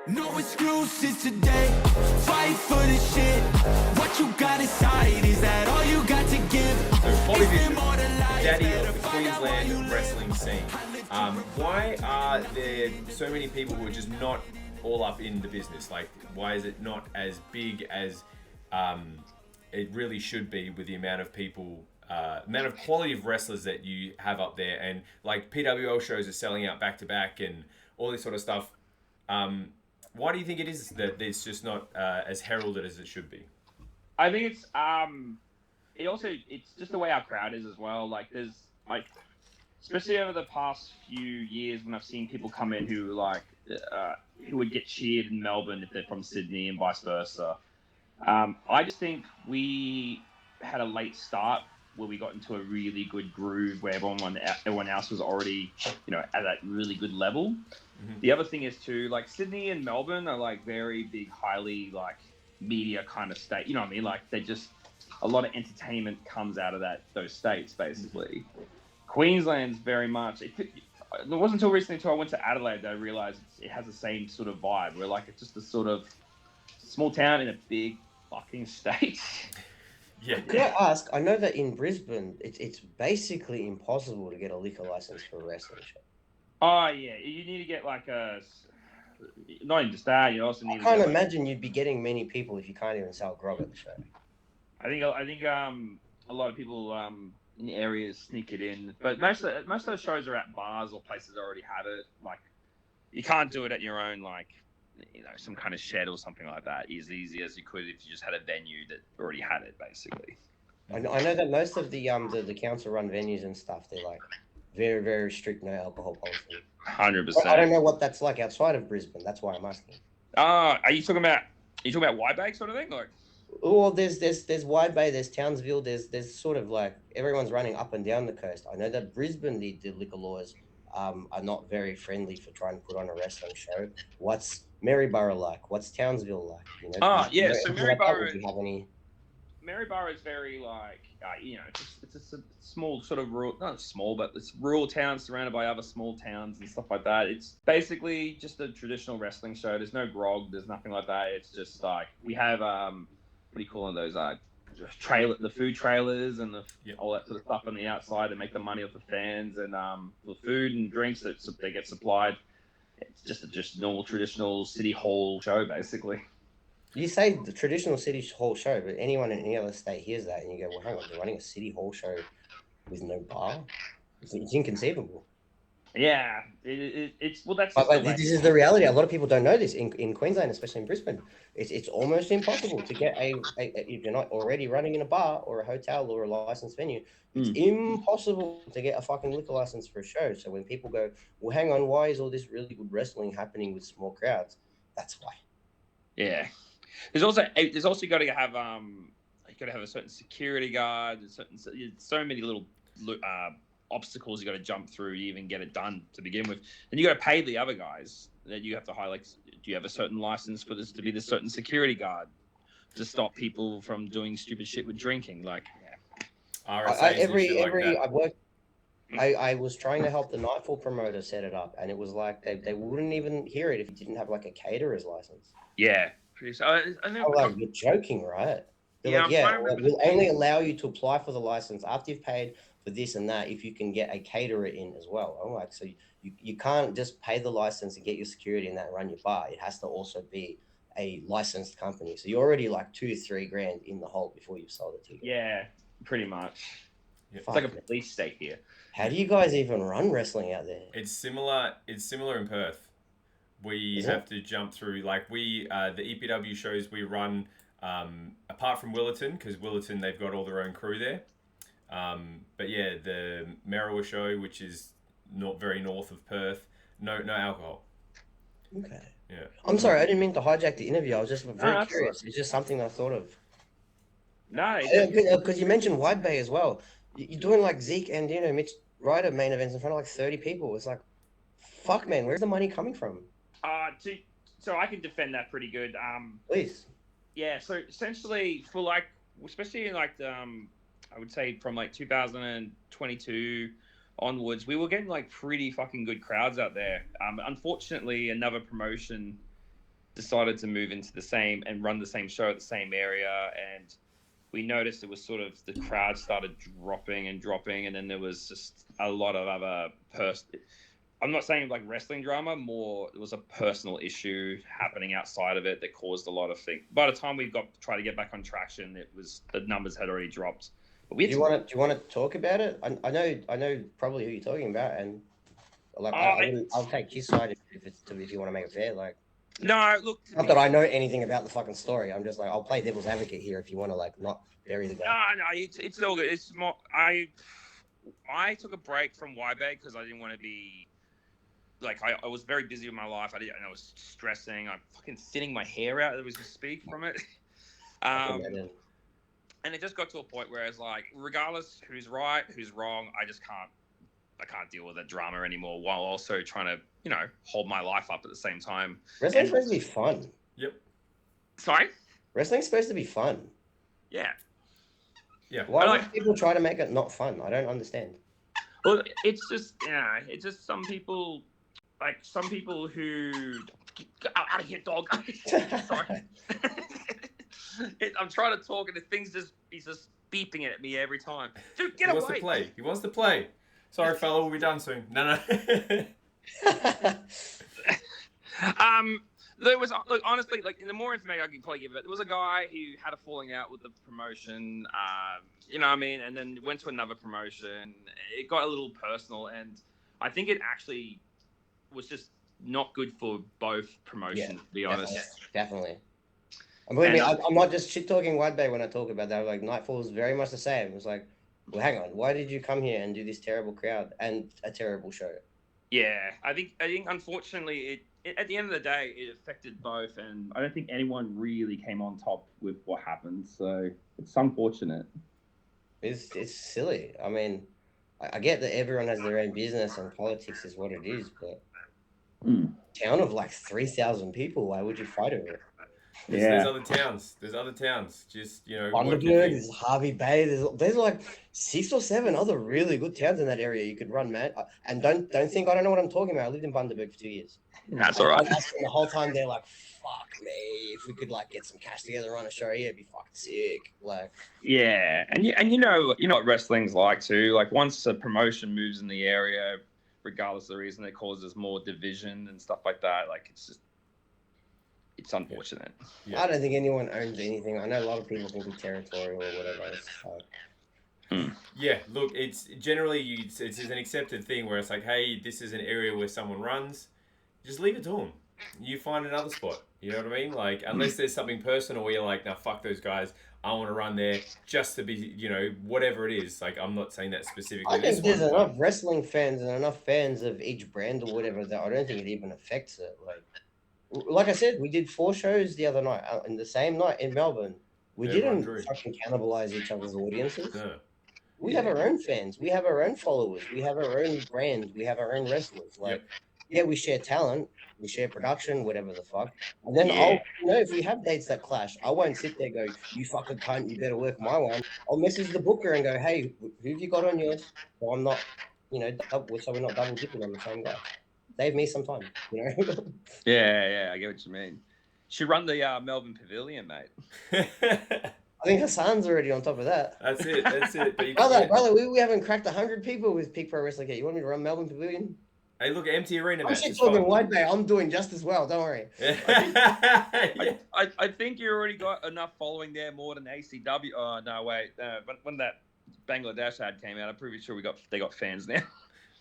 No excuses today. Fight for the shit. What you got inside, is that all you got to give? So, Bobby Is there Bishop, more to life? daddy Better of the find out why you Queensland wrestling scene. Why are there so many people who are just not all up in the business? Like, why is it not as big as it really should be with the amount of people, amount of quality of wrestlers that you have up there? And like PWL shows are selling out back to back and all this sort of stuff. Why do you think it is that it's just not as heralded as it should be? I think it's just the way our crowd is as well. Like there's like, especially over the past few years when I've seen people come in who who would get cheered in Melbourne if they're from Sydney and vice versa. I just think we had a late start where we got into a really good groove where everyone else was already, at that really good level. Mm-hmm. The other thing is too, like Sydney and Melbourne are like very big, highly like media kind of state. You know what I mean? Like they just, a lot of entertainment comes out of those states basically. Mm-hmm. Queensland's very much. It wasn't until recently until I went to Adelaide that I realized it has the same sort of vibe. Where like it's just a sort of small town in a big fucking state. Yeah. Could I ask? I know that in Brisbane, it's basically impossible to get a liquor license for a wrestling show. Oh yeah, you need to get like not even just that. You also need. I can't imagine you'd be getting many people if you can't even sell grog at the show. I think a lot of people in the areas sneak it in, but most of those shows are at bars or places that already have it. Like you can't do it at your own some kind of shed or something like that as easy as you could if you just had a venue that already had it, basically. I know that most of the council-run venues and stuff, they're like very, very strict no alcohol policy. 100%. I don't know what that's like outside of Brisbane. That's why I'm asking. Are you talking about Wide Bay sort of thing, like? Oh, there's Wide Bay, there's Townsville, there's sort of like everyone's running up and down the coast. I know that Brisbane, the liquor laws are not very friendly for trying to put on a wrestling show. What's Maryborough like? What's Townsville like? So Maryborough is very like it's a small sort of rural, not small, but it's rural town surrounded by other small towns and stuff like that. It's basically just a traditional wrestling show. There's no grog, there's nothing like that. It's just like we have what do you call those the food trailers and all that sort of stuff on the outside to make the money off the fans and the food and drinks that they get supplied. It's just a normal traditional city hall show basically. You say the traditional city hall show, but anyone in any other state hears that and you go, well, hang on, you're running a city hall show with no bar? It's inconceivable. Yeah, it's that's. But this is the reality. A lot of people don't know this in Queensland, especially in Brisbane. It's almost impossible to get if you're not already running in a bar or a hotel or a licensed venue. It's impossible to get a fucking liquor license for a show. So when people go, well, hang on, why is all this really good wrestling happening with small crowds? That's why. Yeah. There's also got to have a certain security guard. So many little obstacles you got to jump through to even get it done to begin with. And you got to pay the other guys. Then you have to hire do you have a certain license for this to be the certain security guard to stop people from doing stupid shit with drinking? Like, I was trying to help the Nightfall promoter set it up, and it was like they wouldn't even hear it if you didn't have like a caterer's license. Yeah. You're joking, right? We'll only allow you to apply for the license after you've paid for this and that if you can get a caterer in as well. I'm like, so you can't just pay the license and get your security and that and run your bar. It has to also be a licensed company. So you're already like $2,000-3,000 in the hole before you've sold a ticket. Yeah, pretty much. It's like a police state here. How do you guys even run wrestling out there? It's similar in Perth. We have to jump through, like the EPW shows we run, apart from Willerton, because Willerton, they've got all their own crew there. But yeah, the Merriwa show, which is not very north of Perth, no alcohol. Okay. Yeah. I'm sorry, I didn't mean to hijack the interview. I was just very curious. It's just something I thought of. No. Because you mentioned Wide Bay as well. You're doing like Zeke and, Mitch Ryder main events in front of like 30 people. It's like, fuck, man, where's the money coming from? So I can defend that pretty good. Please. Yeah. So essentially, especially in I would say from 2022 onwards, we were getting pretty fucking good crowds out there. Unfortunately, another promotion decided to move into the same and run the same show at the same area, and we noticed it was sort of the crowd started dropping, and then there was just a lot of other I'm not saying like wrestling drama, more it was a personal issue happening outside of it that caused a lot of things. By the time we tried to get back on traction, the numbers had already dropped. But do you want to talk about it? I know probably who you're talking about, and like I'll take his side if you want to make it fair. Like, no, look. Not that I know anything about the fucking story. I'm just like, I'll play devil's advocate here if you want to like not bury the guy. No, it's all good. It's more. I took a break from YBA because I didn't want to be. Like, I was very busy with my life. I was stressing. I'm fucking thinning my hair out as we speak from it. And it just got to a point where it's like, regardless who's right, who's wrong, I can't deal with that drama anymore while also trying to, hold my life up at the same time. Wrestling's supposed to be fun. Yep. Sorry? Wrestling's supposed to be fun. Yeah. Yeah. Why do people try to make it not fun? I don't understand. Well, it's just some people who get out of here, dog. Sorry. I'm trying to talk and he's just beeping at me every time. Dude, get away. He wants to play. Sorry, fella, we'll be done soon. No. Honestly, like, the more information I can probably give it, there was a guy who had a falling out with the promotion, and then went to another promotion. It got a little personal, and I think it actually was just not good for both promotions, to be honest. Definitely. And believe me, I'm not just shit talking White Bay when I talk about that. Like, Nightfall is very much the same. It was like, well, hang on, why did you come here and do this terrible crowd and a terrible show? Yeah, I think unfortunately it at the end of the day it affected both, and I don't think anyone really came on top with what happened. So it's unfortunate. It's silly. I mean, I get that everyone has their own business and politics is what it is, but town of like 3,000 people, why would you fight over it? There's other towns. Just, Bundaberg, there's Harvey Bay. There's like 6 or 7 other really good towns in that area you could run, man. And don't think I don't know what I'm talking about. I lived in Bundaberg for 2 years. That's all right. The whole time they're like, fuck me, if we could like get some cash together, run a show here, it'd be fucking sick. Like, yeah, and you know what wrestling's like too. Like, once a promotion moves in the area, regardless of the reason, it causes more division and stuff like that. Like, it's unfortunate. Yeah. I don't think anyone owns anything. I know a lot of people think it's territorial or whatever. Yeah, look, it's generally it's an accepted thing where it's like, hey, this is an area where someone runs, just leave it to them. You find another spot. You know what I mean? Like, unless there's something personal where you're like, nah, fuck those guys. I want to run there just to be, whatever it is. Like, I'm not saying that specifically. I think there's enough wrestling fans and enough fans of each brand or whatever that I don't think it even affects it. Like I said, we did 4 shows the other night, in the same night in Melbourne. We didn't fucking cannibalize each other's audiences. No. We have our own fans. We have our own followers. We have our own brand. We have our own wrestlers. Yeah, we share talent. We share production, whatever the fuck. And then if we have dates that clash, I won't sit there and go, you fucking cunt, you better work my one. I'll message the booker and go, hey, who have you got on yours? So I'm not, so we're not double dipping on the same guy. Save me some time, Yeah, I get what you mean. Should run the Melbourne Pavilion, mate. I think Hassan's already on top of that. That's it. But brother, we haven't cracked 100 people with Peak Pro Wrestling yet. You want me to run Melbourne Pavilion? Hey, look, empty arena match. I'm shit talking White Bay. I'm doing just as well. Don't worry. I think you already got enough following there, more than ACW. Oh no, wait. But when that Bangladesh ad came out, I'm pretty sure they got fans now.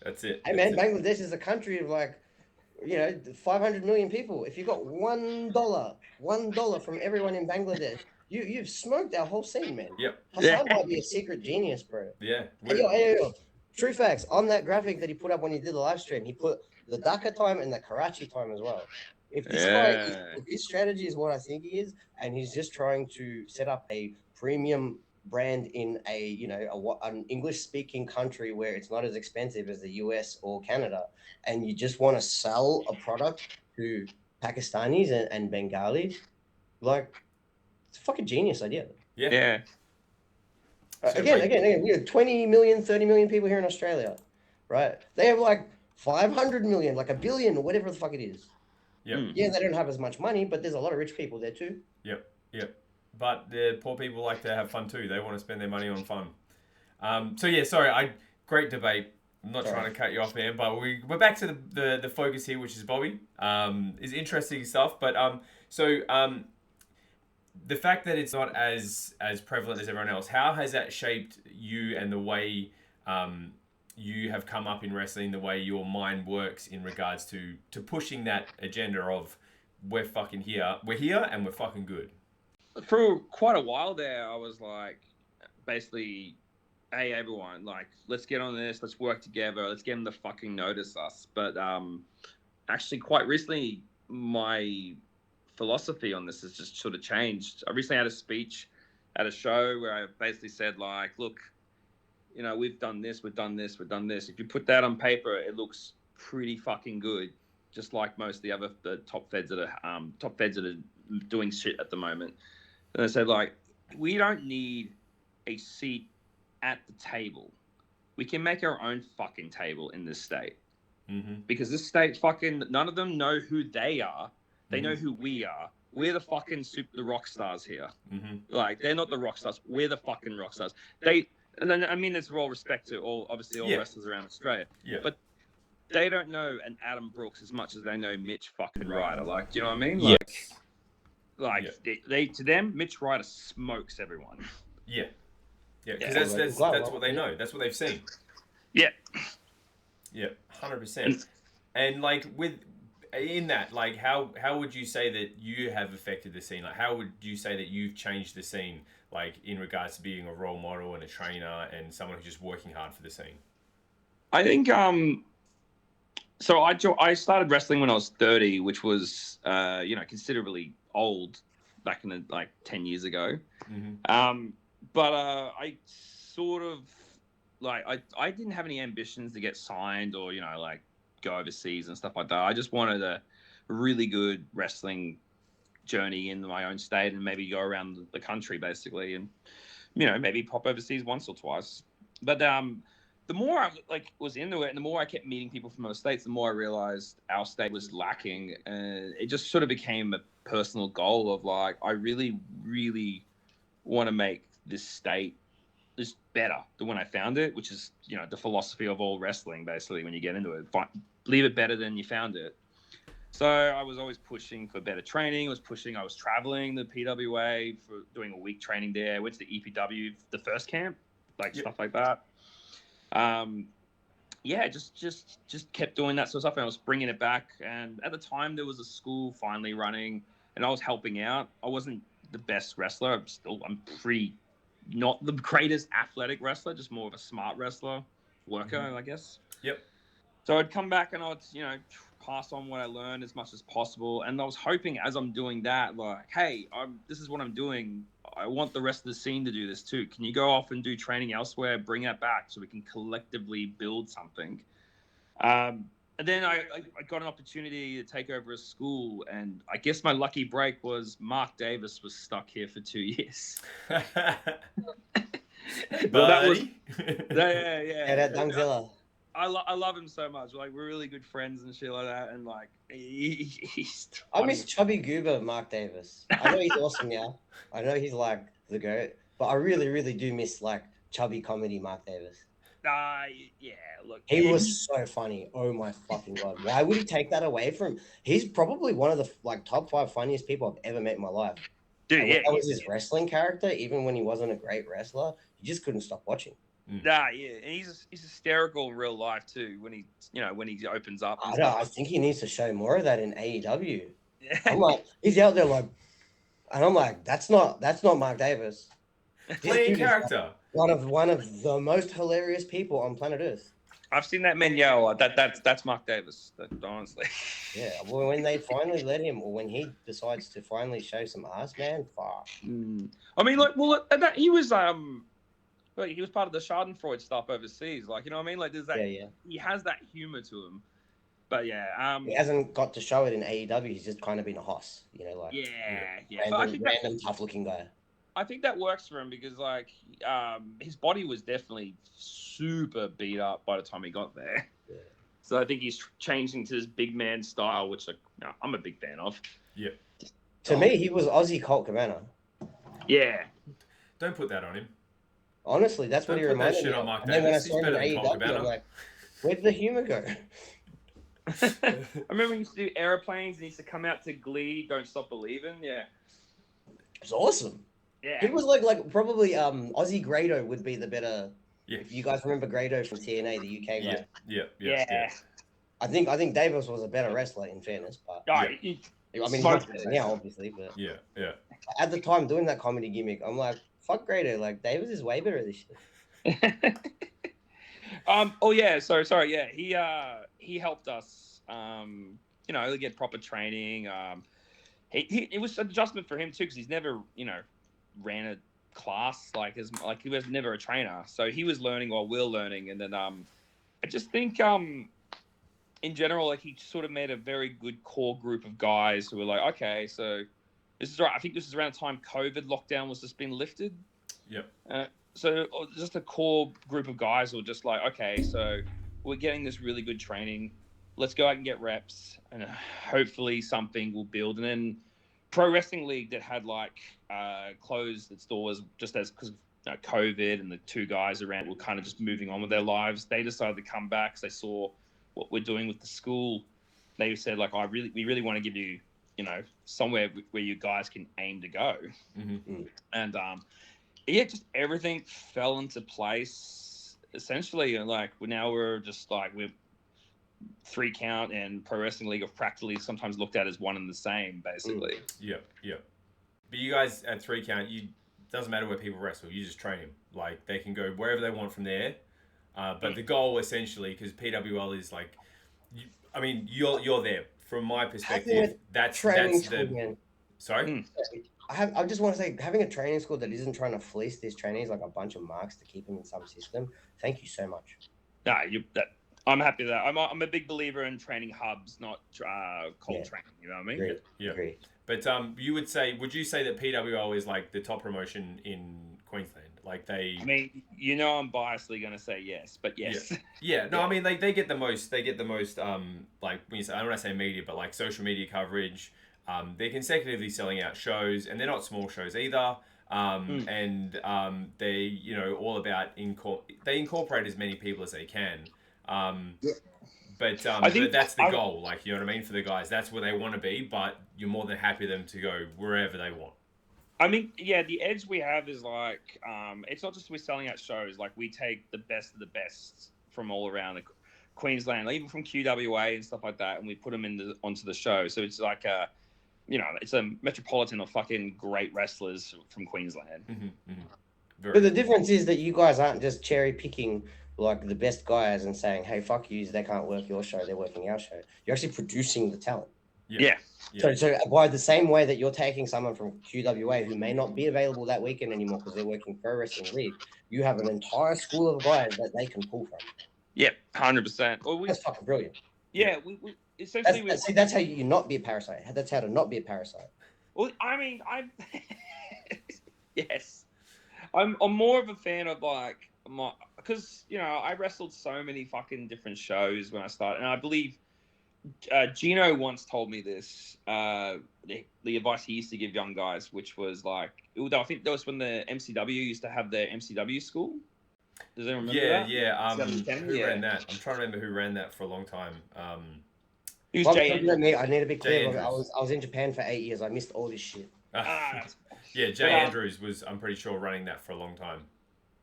That's it. Hey, man, Bangladesh is a country of 500 million people. If you got $1 from everyone in Bangladesh, you've smoked our whole scene, man. Yep. Hassan might be a secret genius, bro. Yeah. Hey, true facts. On that graphic that he put up when he did the live stream, he put the Dhaka time and the Karachi time as well. If this guy, if his strategy is what I think he is, and he's just trying to set up a premium brand in an English-speaking country where it's not as expensive as the US or Canada, and you just want to sell a product to Pakistanis and Bengalis, it's a fucking genius idea. Yeah. Again, we have 20 million, 30 million people here in Australia, right? They have 500 million, 1 billion, or whatever the fuck it is. Yep. Yeah, they don't have as much money, but there's a lot of rich people there too. Yep. Yep. But the poor people like to have fun too. They want to spend their money on fun. So yeah, sorry, great debate. I'm not trying to cut you off, man, but we're back to the focus here, which is Bobby. Is interesting stuff, but the fact that it's not as prevalent as everyone else, how has that shaped you and the way you have come up in wrestling, the way your mind works in regards to pushing that agenda of we're fucking here, and we're fucking good? For quite a while there, I was like, basically, hey everyone, like, let's get on this, let's work together, let's get them to fucking notice us. But actually, quite recently, my philosophy on this has just sort of changed. I recently had a speech at a show where I basically said, like, look, you know, we've done this, we've done this, we've done this. If you put that on paper, it looks pretty fucking good, just like most of the top feds that are doing shit at the moment. And I said, like, we don't need a seat at the table. We can make our own fucking table in this state. Mm-hmm. Because this state fucking, none of them know who they are. They know who we are. We're the fucking the rock stars here. Mm-hmm. Like, they're not the rock stars. We're the fucking rock stars. And then, I mean, it's all respect to all wrestlers around Australia. Yeah. But they don't know an Adam Brooks as much as they know Mitch fucking Ryder. Like, do you know what I mean? Yes. Like they to them, Mitch Ryder smokes everyone. Yeah. Yeah, because that's what they know. That's what they've seen. Yeah. Yeah, 100%. And like in that, like how would you say that you have affected the scene? Like how would you say that you've changed the scene, like in regards to being a role model and a trainer and someone who's just working hard for the scene? I think so I started wrestling when I was 30, which was considerably old back in the 10 years ago. Mm-hmm. But I sort of I didn't have any ambitions to get signed or go overseas and stuff like that. I just wanted a really good wrestling journey in my own state and maybe go around the country basically, and maybe pop overseas once or twice. But the more I was into it, and the more I kept meeting people from other states, the more I realized our state was lacking, and it just sort of became a personal goal of I really, really want to make this state just better than when I found it, which is the philosophy of all wrestling basically. When you get into it, leave it better than you found it. So I was always pushing for better training. I was traveling the PWA for doing a week training there. I went to the EPW, the first camp, stuff like that. Just kept doing that sort of stuff, and I was bringing it back. And at the time, there was a school finally running, and I was helping out. I wasn't the best wrestler. I'm pretty not the greatest athletic wrestler, just more of a smart wrestler, worker, I guess. Yep. So I'd come back and I'd, pass on what I learned as much as possible. And I was hoping as I'm doing that, hey, this is what I'm doing. I want the rest of the scene to do this too. Can you go off and do training elsewhere, bring that back so we can collectively build something? And then I got an opportunity to take over a school, and I guess my lucky break was Mark Davis was stuck here for 2 years. Well, that was Yeah, that Dungzilla. I love him so much. We're really good friends and shit like that. And he's I miss chubby goober Mark Davis. I know he's awesome now. I know he's the GOAT, but I really, really do miss chubby comedy Mark Davis. Look, he was so funny. Oh my fucking god! Why would he take that away from him? He's probably one of the top 5 funniest people I've ever met in my life. Dude, that was his wrestling character. Even when he wasn't a great wrestler, you just couldn't stop watching. And he's hysterical in real life too. When he opens up. I think he needs to show more of that in AEW. I'm he's out there and I'm that's not Mark Davis. Playing character. One of the most hilarious people on planet Earth. I've seen that man yell. That's Mark Davis. Honestly. Yeah. Well, when they finally let him, or when he decides to finally show some ass, man, fuck. I mean, he was he was part of the Schadenfreude stuff overseas. There's that. Yeah. He has that humor to him. But he hasn't got to show it in AEW. He's just kind of been a hoss, random tough-looking guy. I think that works for him because his body was definitely super beat up by the time he got there. So I think he's changing to this big man style, which I'm a big fan of. Yeah. To me, he was Aussie Colt Cabana. Yeah. Don't put that on him. Honestly, that's what he reminded me of. Mark And then when I Davis. saw him in AEW, I'm like, where did the humor go? I remember he used to do airplanes and he used to come out to Glee, Don't Stop Believing. Yeah. It's awesome. Yeah. He was like probably Aussie Grado would be the better. Yeah. If you guys remember Grado from TNA, the UK guy. Yeah. I think Davis was a better wrestler, in fairness, but Oh, I mean, he's not better now, obviously, but Yeah. at the time doing that comedy gimmick, I'm like, fuck Grado, like Davis is way better at this shit. He helped us get proper training. It was an adjustment for him too, because he's never ran a class like he was never a trainer, so he was learning while we're learning. And then I just think in general, like, he sort of made a very good core group of guys who were like, okay, so this is right. I think this is around the time COVID lockdown was just been lifted. Yep. So just a core group of guys who were just like, okay, so we're getting this really good training. Let's go out and get reps, and hopefully something will build. And then Pro Wrestling League that had closed its doors just because of COVID, and the two guys around were kind of just moving on with their lives. They decided to come back because they saw what we're doing with the school. They said, like, we really want to give you, somewhere where you guys can aim to go. Mm-hmm. And just everything fell into place essentially. And we're just we're 3 count, and Pro Wrestling League are practically sometimes looked at as one and the same, basically. Yeah. But you guys at 3 count, doesn't matter where people wrestle, you just train them. Like, they can go wherever they want from there. But the goal, essentially, because PWL is you're there. From my perspective, that's the. Sorry. I just want to say, having a training school that isn't trying to fleece these trainees like a bunch of marks to keep them in some system. Thank you so much. I'm happy with that. I'm a big believer in training hubs, not cold training. You know what I mean? Agreed. Yeah. Agreed. But would you say that PWL is like the top promotion in Queensland? Like, they. I mean, I'm biasedly going to say yes, but yes. Yeah. No, I mean, like, they get the most. Like, when you say, I don't want to say media, but like social media coverage. They're consecutively selling out shows, and they're not small shows either. And they, all about they incorporate as many people as they can. But that's the goal. Like, you know what I mean? For the guys, that's where they want to be. But you're more than happy for them to go wherever they want. I mean, yeah, the edge we have is it's not just we're selling out shows. Like, we take the best of the best from all around Queensland, even from QWA and stuff like that, and we put them onto the show. So it's like it's a metropolitan of fucking great wrestlers from Queensland. Mm-hmm, mm-hmm. But the difference is that you guys aren't just cherry picking like the best guys and saying, "Hey, fuck you, they can't work your show, they're working our show." You're actually producing the talent. Yeah. So by the same way that you're taking someone from QWA who may not be available that weekend anymore because they're working Pro Wrestling League, you have an entire school of guys that they can pull from. Yep, 100%. That's fucking brilliant. Yeah, we essentially... That's how you not be a parasite. That's how to not be a parasite. Well, I mean, yes. I'm more of a fan of because I wrestled so many fucking different shows when I started, and I believe Gino once told me this. The advice he used to give young guys, which was I think that was when the MCW used to have their MCW school. Does anyone remember that? Yeah. Who ran that? I'm trying to remember who ran that for a long time. It was Jay. I need to be clear. I was in Japan for 8 years. I missed all this shit. Yeah, Jay Andrews was, I'm pretty sure, running that for a long time.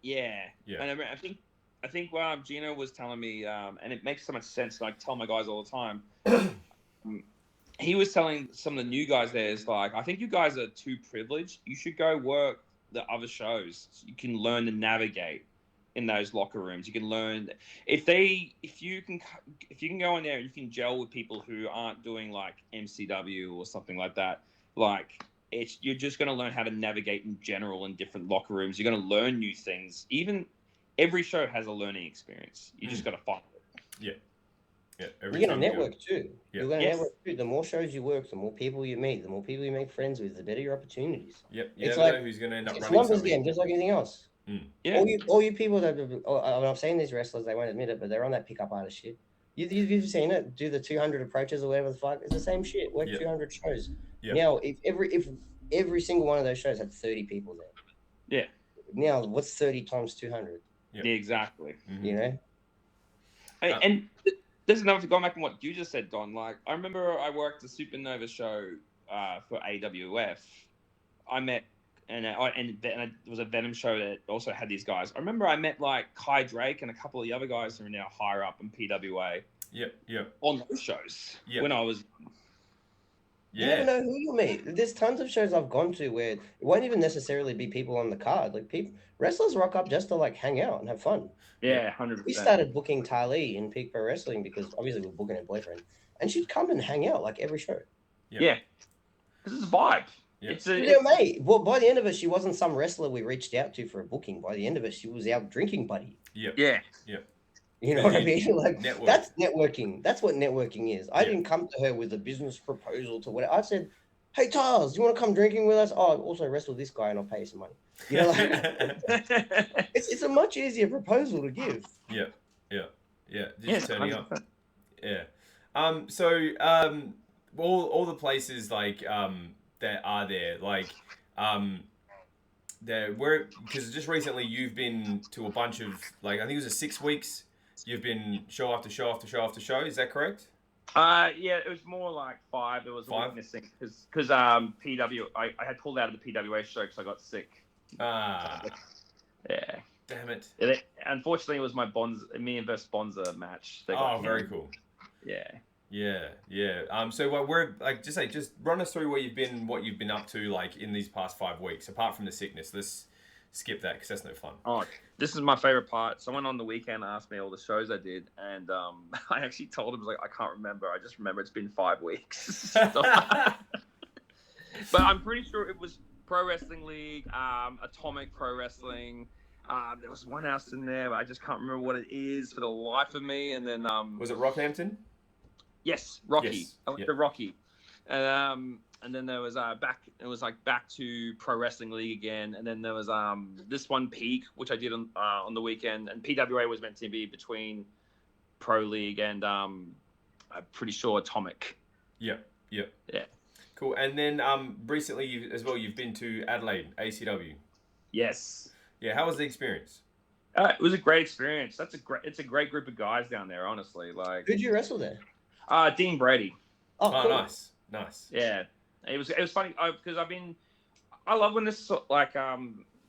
Yeah. And I think Gino was telling me, and it makes so much sense. I tell my guys all the time. He was telling some of the new guys there is I think you guys are too privileged. You should go work the other shows so you can learn to navigate in those locker rooms. You can learn if you can go in there and you can gel with people who aren't doing MCW or something like that. You're just going to learn how to navigate in general in different locker rooms. You're going to learn new things. Even every show has a learning experience. You just got to find it. Yeah. You're going to network too. Yeah. You're going to network too. The more shows you work, the more people you meet, the more people you make friends with, the better your opportunities. Yep. You never know who's going to end up running something. It's a numbers game, just like anything else. Mm. Yeah. All you people that I'm saying these wrestlers, they won't admit it, but they're on that pickup artist shit. You've seen it. Do the 200 approaches or whatever the fuck. It's the same shit. Work 200 shows. Now, if every single one of those shows had 30 people there. Yeah. Now, what's 30 times 200? Yeah, exactly. You know. And there's another thing, going back on what you just said, Don. Like, I remember I worked the Supernova show for AWF. I met, and there was a Venom show that also had these guys. I remember I met like Kai Drake and a couple of the other guys who are now higher up in PWA. On those shows when I was. You never know who you'll meet. There's tons of shows I've gone to where it won't even necessarily be people on the card. Like wrestlers rock up just to like hang out and have fun. Yeah, 100%. We started booking Tali in Peak Pro Wrestling because obviously we were booking her boyfriend, and she'd come and hang out like every show. Yeah, because it's a vibe. Yeah. Mate. Well, by the end of it, she wasn't some wrestler we reached out to for a booking. By the end of it, she was our drinking buddy. Yeah. You know what I mean? Like network. That's networking. That's what networking is. I didn't come to her with a business proposal to whatever. I said, "Hey, Charles, do you want to come drinking with us? Oh, also wrestle this guy, and I'll pay you some money." You know, like, it's a much easier proposal to give. Just turning up. So all the places like that are there, like because just recently you've been to a bunch of, like, I think it was 6 weeks. You've been show after show after show after show. Is that correct? Yeah, it was more like 5. There was a week missing because I had pulled out of the PWA show because I got sick. Yeah. Damn it. Unfortunately, it was me and versus Bonsza match. Very cool. Yeah. So we're like, just run us through what you've been up to, like, in these past 5 weeks, apart from the sickness. Let's skip that because that's no fun. Oh, this is my favorite part. Someone on the weekend asked me all the shows I did, and I actually told him, I can't remember. I just remember it's been 5 weeks. But I'm pretty sure it was Pro Wrestling League, Atomic Pro Wrestling. There was one else in there, but I just can't remember what it is for the life of me. And then was it Rockhampton? Yes, Rocky. Yes. I went to Rocky, and then there was back. It was like back to Pro Wrestling League again, and then there was this one Peak, which I did on the weekend, and PWA was meant to be between Pro League and I'm pretty sure Atomic. Yeah. Cool. And then recently you've been to Adelaide ACW. Yes. Yeah. How was the experience? It was a great experience. It's a great group of guys down there, honestly. Like, who'd you wrestle there? Dean Brady. Oh, cool. Nice. Yeah, it was funny because I love when this like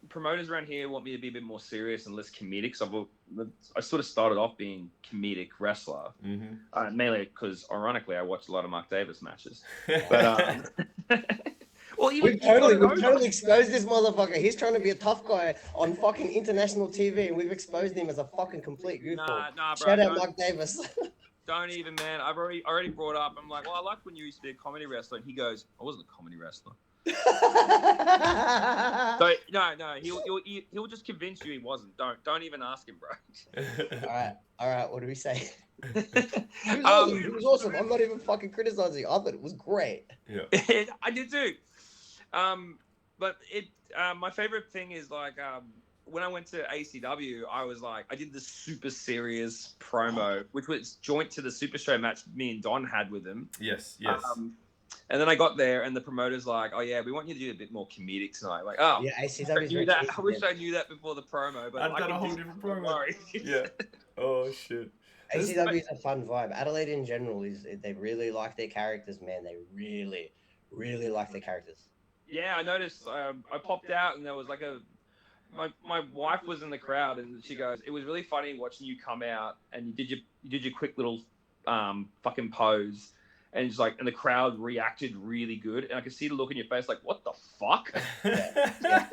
promoters around here want me to be a bit more serious and less comedic. So I sort of started off being comedic wrestler, mainly because ironically I watched a lot of Mark Davis matches. But well, we've totally exposed this motherfucker. He's trying to be a tough guy on fucking international TV, and we've exposed him as a fucking complete goofball. Nah, bro. Shout out Mark Davis. Don't even, man. I've already brought up. I'm like, well, I liked when you used to be a comedy wrestler. And he goes, I wasn't a comedy wrestler. So no, he'll just convince you he wasn't. Don't even ask him, bro. All right. What do we say? It was awesome. I'm not even fucking criticizing. I thought it was great. Yeah, I did too. But my favorite thing is like when I went to ACW, I did this super serious promo, which was joint to the Super Show match me and Don had with him. Yes. And then I got there, and the promoter's like, "Oh yeah, we want you to do a bit more comedic tonight." Like, oh yeah, ACW. I wish I knew that before the promo, but I've done a whole different promo. Yeah. Oh shit. ACW is a fun vibe. Adelaide in general they really like their characters, man. They really, really like their characters. Yeah, I noticed. I popped out, and there was like my wife was in the crowd, and she goes, "It was really funny watching you come out, and you did your quick little fucking pose." And it's like, and the crowd reacted really good, and I could see the look in your face, like, "What the fuck?" Yeah.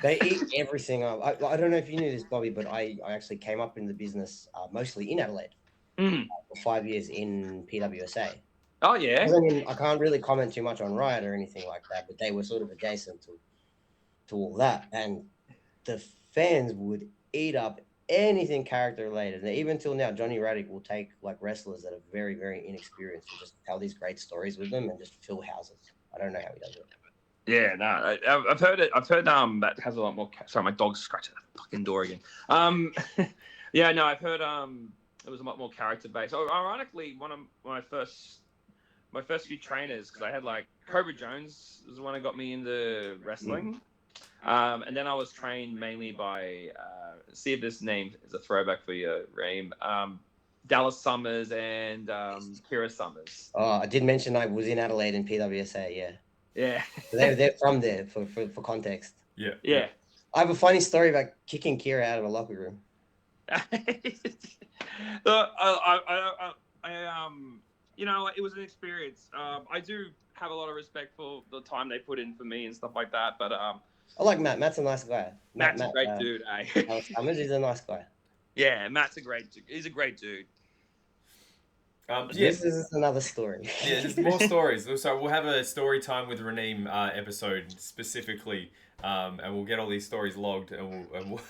They eat everything up. I don't know if you knew this, Bobby, but I actually came up in the business mostly in Adelaide for 5 years in PWSA. Oh yeah. I can't really comment too much on Riot or anything like that, but they were sort of adjacent to all that, and the fans would eat up anything character related. And even till now, Johnny Radic will take like wrestlers that are very, very inexperienced and just tell these great stories with them and just fill houses. I don't know how he does it. Yeah, no, I've heard it. I've heard that has a lot more. Sorry, my dog's scratching the fucking door again. Yeah, no, I've heard it was a lot more character based. So ironically, one of my first few trainers, because I had like Cobra Jones was the one that got me into wrestling. And then I was trained mainly by, see if this name is a throwback for you, Raheem. Dallas Summers and Kira Summers. Oh, I did mention I was in Adelaide in PWSA, yeah. Yeah. They're from there for context. Yeah. I have a funny story about kicking Kira out of a locker room. You know, it was an experience. I do have a lot of respect for the time they put in for me and stuff like that, but I like Matt. Matt's a nice guy. Matt's a great dude, eh? Summers is a nice guy. Yeah, Matt's a great dude. He's a great dude. This is another story. Yeah, there's more stories. So we'll have a story time with Raheem episode specifically, and we'll get all these stories logged. And we'll...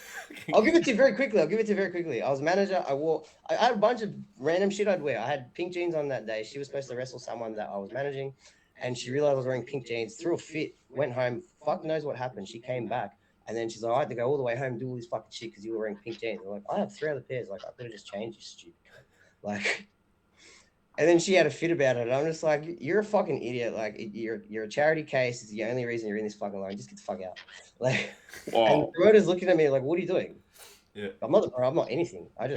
I'll give it to you very quickly. I was manager. I had a bunch of random shit I'd wear. I had pink jeans on that day. She was supposed to wrestle someone that I was managing, and she realized I was wearing pink jeans. Threw a fit. Went home. Fuck knows what happened. She came back. And then she's like, I had to go all the way home and do all this fucking shit because you were wearing pink jeans. I'm like, I have 3 other pairs. Like, I could have just changed, you stupid cunt. Like, and then she had a fit about it. And I'm just like, you're a fucking idiot. Like, you're a charity case. It's the only reason you're in this fucking line. Just get the fuck out. Like, and the promoter's looking at me like, what are you doing? Yeah. I'm not anything. I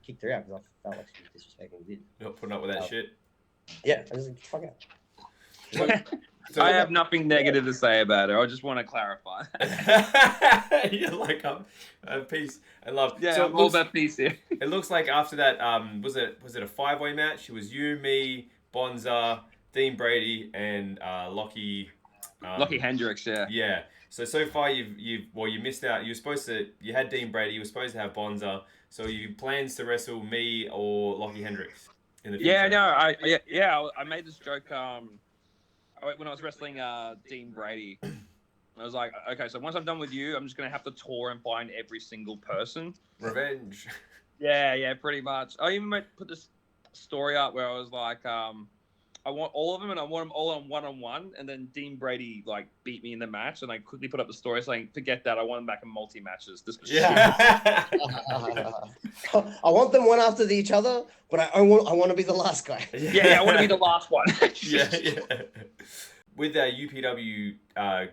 kicked her out because I felt like she was disrespecting me. You're not putting up with that shit. Yeah, I just like, fuck out. So I have nothing negative to say about her. I just want to clarify. You're like peace and love. Yeah, so I'm all about peace here. It looks like after that, was it a 5-way match? It was you, me, Bonsza, Dean Brady, and Locky Hendricks. Yeah. Yeah. So far you missed out. You had Dean Brady. You were supposed to have Bonsza. So you plans to wrestle me or Locky Hendricks in the future? Yeah. No. I made this joke. When I was wrestling Dean Brady, I was like, okay, so once I'm done with you, I'm just going to have to tour and find every single person. Revenge. Yeah, pretty much. I even put this story up where I was like, I want all of them and I want them all on one-on-one. And then Dean Brady like beat me in the match. And I quickly put up the story saying, forget that. I want them back in multi-matches. This was shit. I want them one after each other, but I want to be the last guy. Yeah, I want to be the last one. Yeah. With UPW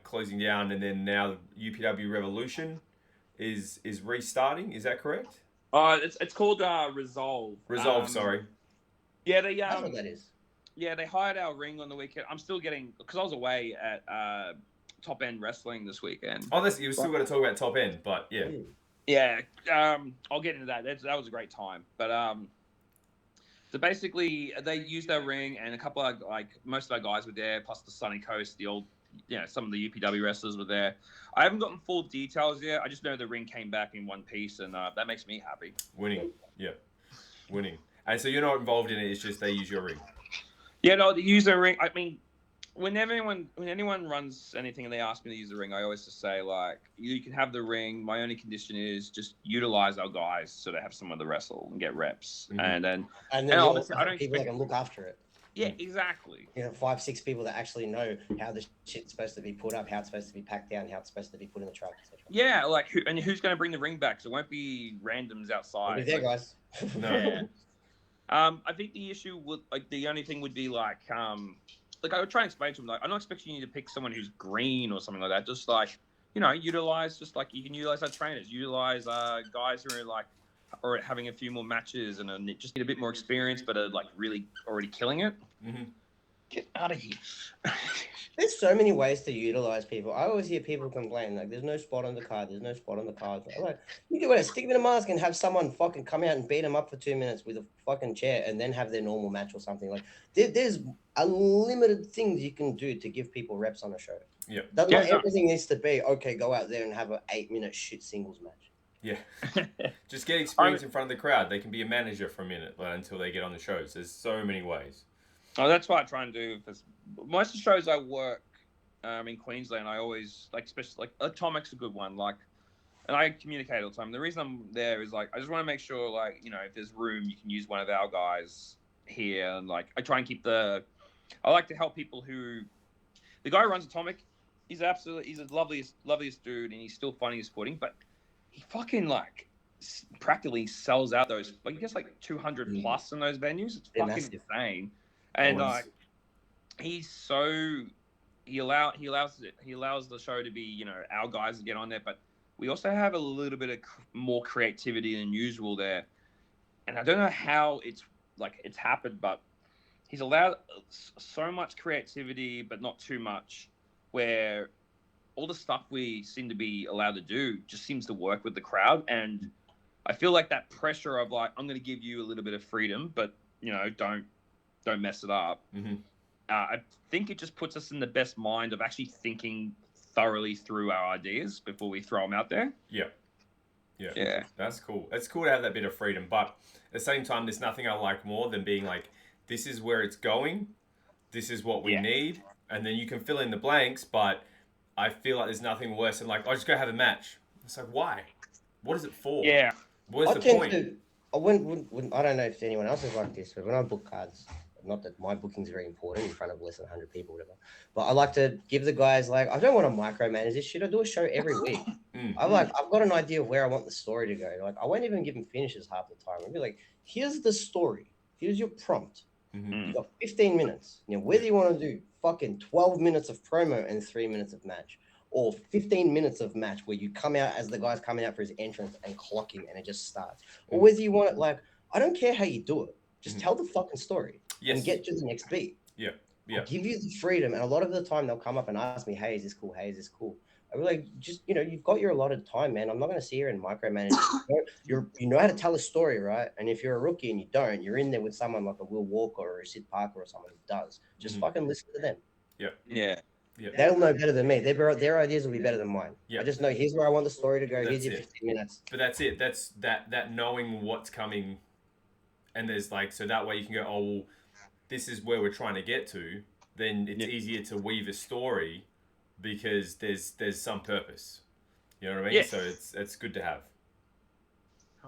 closing down and then now UPW Revolution is restarting. Is that correct? It's called Resolve. Resolve, sorry. Yeah, That's what that is. Yeah, they hired our ring on the weekend. I'm still getting, because I was away at Top End Wrestling this weekend. Oh, you've still got to talk about Top End, but yeah. Yeah, I'll get into that. That was a great time. But so basically, they used our ring, and a couple of, most of our guys were there, plus the Sunny Coast, the old, some of the UPW wrestlers were there. I haven't gotten full details yet. I just know the ring came back in one piece, and that makes me happy. Winning. And so you're not involved in it, it's just they use your ring. Yeah, no, the user ring. I mean, when anyone runs anything and they ask me to use the ring, I always just say you can have the ring. My only condition is just utilize our guys so they have someone to wrestle and get reps, and then obviously I don't people that can look after it. Yeah, exactly. 5-6 people that actually know how the shit's supposed to be put up, how it's supposed to be packed down, how it's supposed to be put in the truck, etc. Yeah, who's going to bring the ring back? So it won't be randoms outside. We'll be there, guys. No. Yeah. I think the issue would the only thing would be I would try and explain to them I'm not expecting you to pick someone who's green or something like that. Just utilize you can utilize our trainers, utilize guys who are or having a few more matches and just need a bit more experience, but are really already killing it. Mm-hmm. Get out of here. There's so many ways to utilize people. I always hear people complain there's no spot on the card. I'm like, you do what? Stick them in a mask and have someone fucking come out and beat them up for 2 minutes with a fucking chair, and then have their normal match or something. There's unlimited things you can do to give people reps on a show. Yeah. Not everything needs to be go out there and have an 8-minute shit singles match. Yeah. Just get experience in front of the crowd. They can be a manager for a minute until they get on the shows. There's so many ways. Oh, that's what I try and do. Most of the shows I work in Queensland, I always especially Atomic's a good one. And I communicate all the time. The reason I'm there is I just want to make sure if there's room, you can use one of our guys here. And I try and keep I like to help people who, the guy who runs Atomic, he's the loveliest dude, and he's still finding his footing, but he fucking practically sells out those, like, I guess like 200 plus in those venues. It's They're fucking massive. insane. And he allows the show to be, you know, our guys to get on there, but we also have a little bit of more creativity than usual there. And I don't know how it's happened, but he's allowed so much creativity, but not too much, where all the stuff we seem to be allowed to do just seems to work with the crowd. And I feel like that pressure of like, I'm going to give you a little bit of freedom, but, you know, don't mess it up. Mm-hmm. I think it just puts us in the best mind of actually thinking thoroughly through our ideas before we throw them out there. Yeah. That's cool. It's cool to have that bit of freedom, but at the same time, there's nothing I like more than being like, this is where it's going, this is what we need, and then you can fill in the blanks. But I feel like there's nothing worse than like, I'll just go have a match. It's like, why? What is it for? Yeah. What is the point? I don't know if anyone else is like this, but when I book cards, not that my booking's very important in front of less than 100 people, whatever, but I like to give the guys, like, I don't want to micromanage this shit. I do a show every week. I've got an idea of where I want the story to go. Like, I won't even give them finishes half the time. I'll be like, here's the story. Here's your prompt. You got 15 minutes. You know, whether you want to do fucking 12 minutes of promo and 3 minutes of match, or 15 minutes of match where you come out as the guy's coming out for his entrance and clocking and it just starts, or whether you want it like, I don't care how you do it. Just tell the fucking story and get to the next beat. I'll give you the freedom. And a lot of the time they'll come up and ask me, hey, is this cool? Hey, is this cool? I be like, just, you know, you've got your allotted time, man. I'm not going to sit here and micromanage. You know how to tell a story, right? And if you're a rookie and you don't, you're in there with someone like a Will Walker or a Sid Parker or someone who does. Just fucking listen to them. Yeah. They'll know better than me. Their ideas will be better than mine. I just know, here's where I want the story to go. Here's your 15 minutes. But that's it. That's that knowing what's coming. And there's like, so that way you can go, oh, well, this is where we're trying to get to. Then it's easier to weave a story because there's some purpose. You know what I mean? Yes. So it's good to have.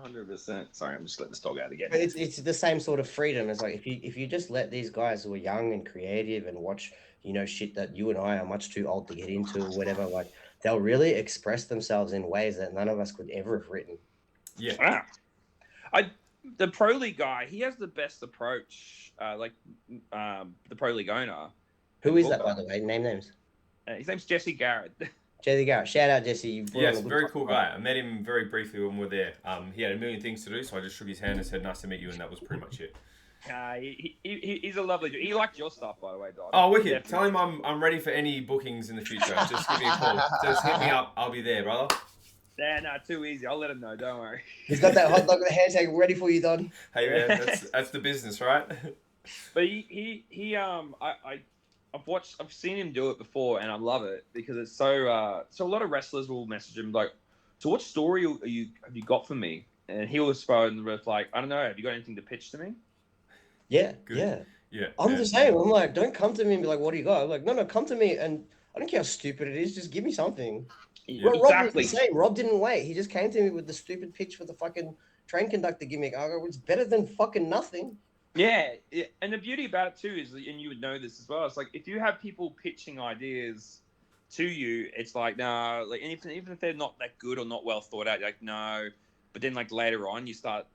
100%. Sorry, I'm just letting this dog out again. But it's the same sort of freedom. It's like, if you just let these guys who are young and creative and watch, you know, shit that you and I are much too old to get into or whatever, like, they'll really express themselves in ways that none of us could ever have written. Yeah. The Pro League guy, he has the best approach, the Pro League owner. Who is that, by the way? Name names. His name's Jesse Garrett. Jesse Garrett. Shout out, Jesse. Yes, very cool guy. I met him very briefly when we were there. He had a million things to do, so I just shook his hand and said, nice to meet you, and that was pretty much it. He's a lovely dude. He liked your stuff, by the way, Dog. Oh, wicked. Tell him I'm ready for any bookings in the future. Just give me a call. Just hit me up. I'll be there, brother. Yeah, no, too easy. I'll let him know. Don't worry. He's got that hot dog with a handshake ready for you, Don. Hey, man, that's the business, right? But I've seen him do it before, and I love it because it's so. So a lot of wrestlers will message him like, "So what story have you got for me?" And he will respond with like, "I don't know. Have you got anything to pitch to me?" Yeah, Good. yeah. I'm the same. I'm like, don't come to me and be like, "What do you got?" I'm like, no, come to me, and I don't care how stupid it is. Just give me something. Yeah, Rob exactly. was the same. Rob didn't wait. He just came to me with the stupid pitch for the fucking train conductor gimmick. I go, it's better than fucking nothing. Yeah, and the beauty about it too is, and you would know this as well, it's like if you have people pitching ideas to you, it's like, no, like even if they're not that good or not well thought out, you're like, no. But then like later on, it starts.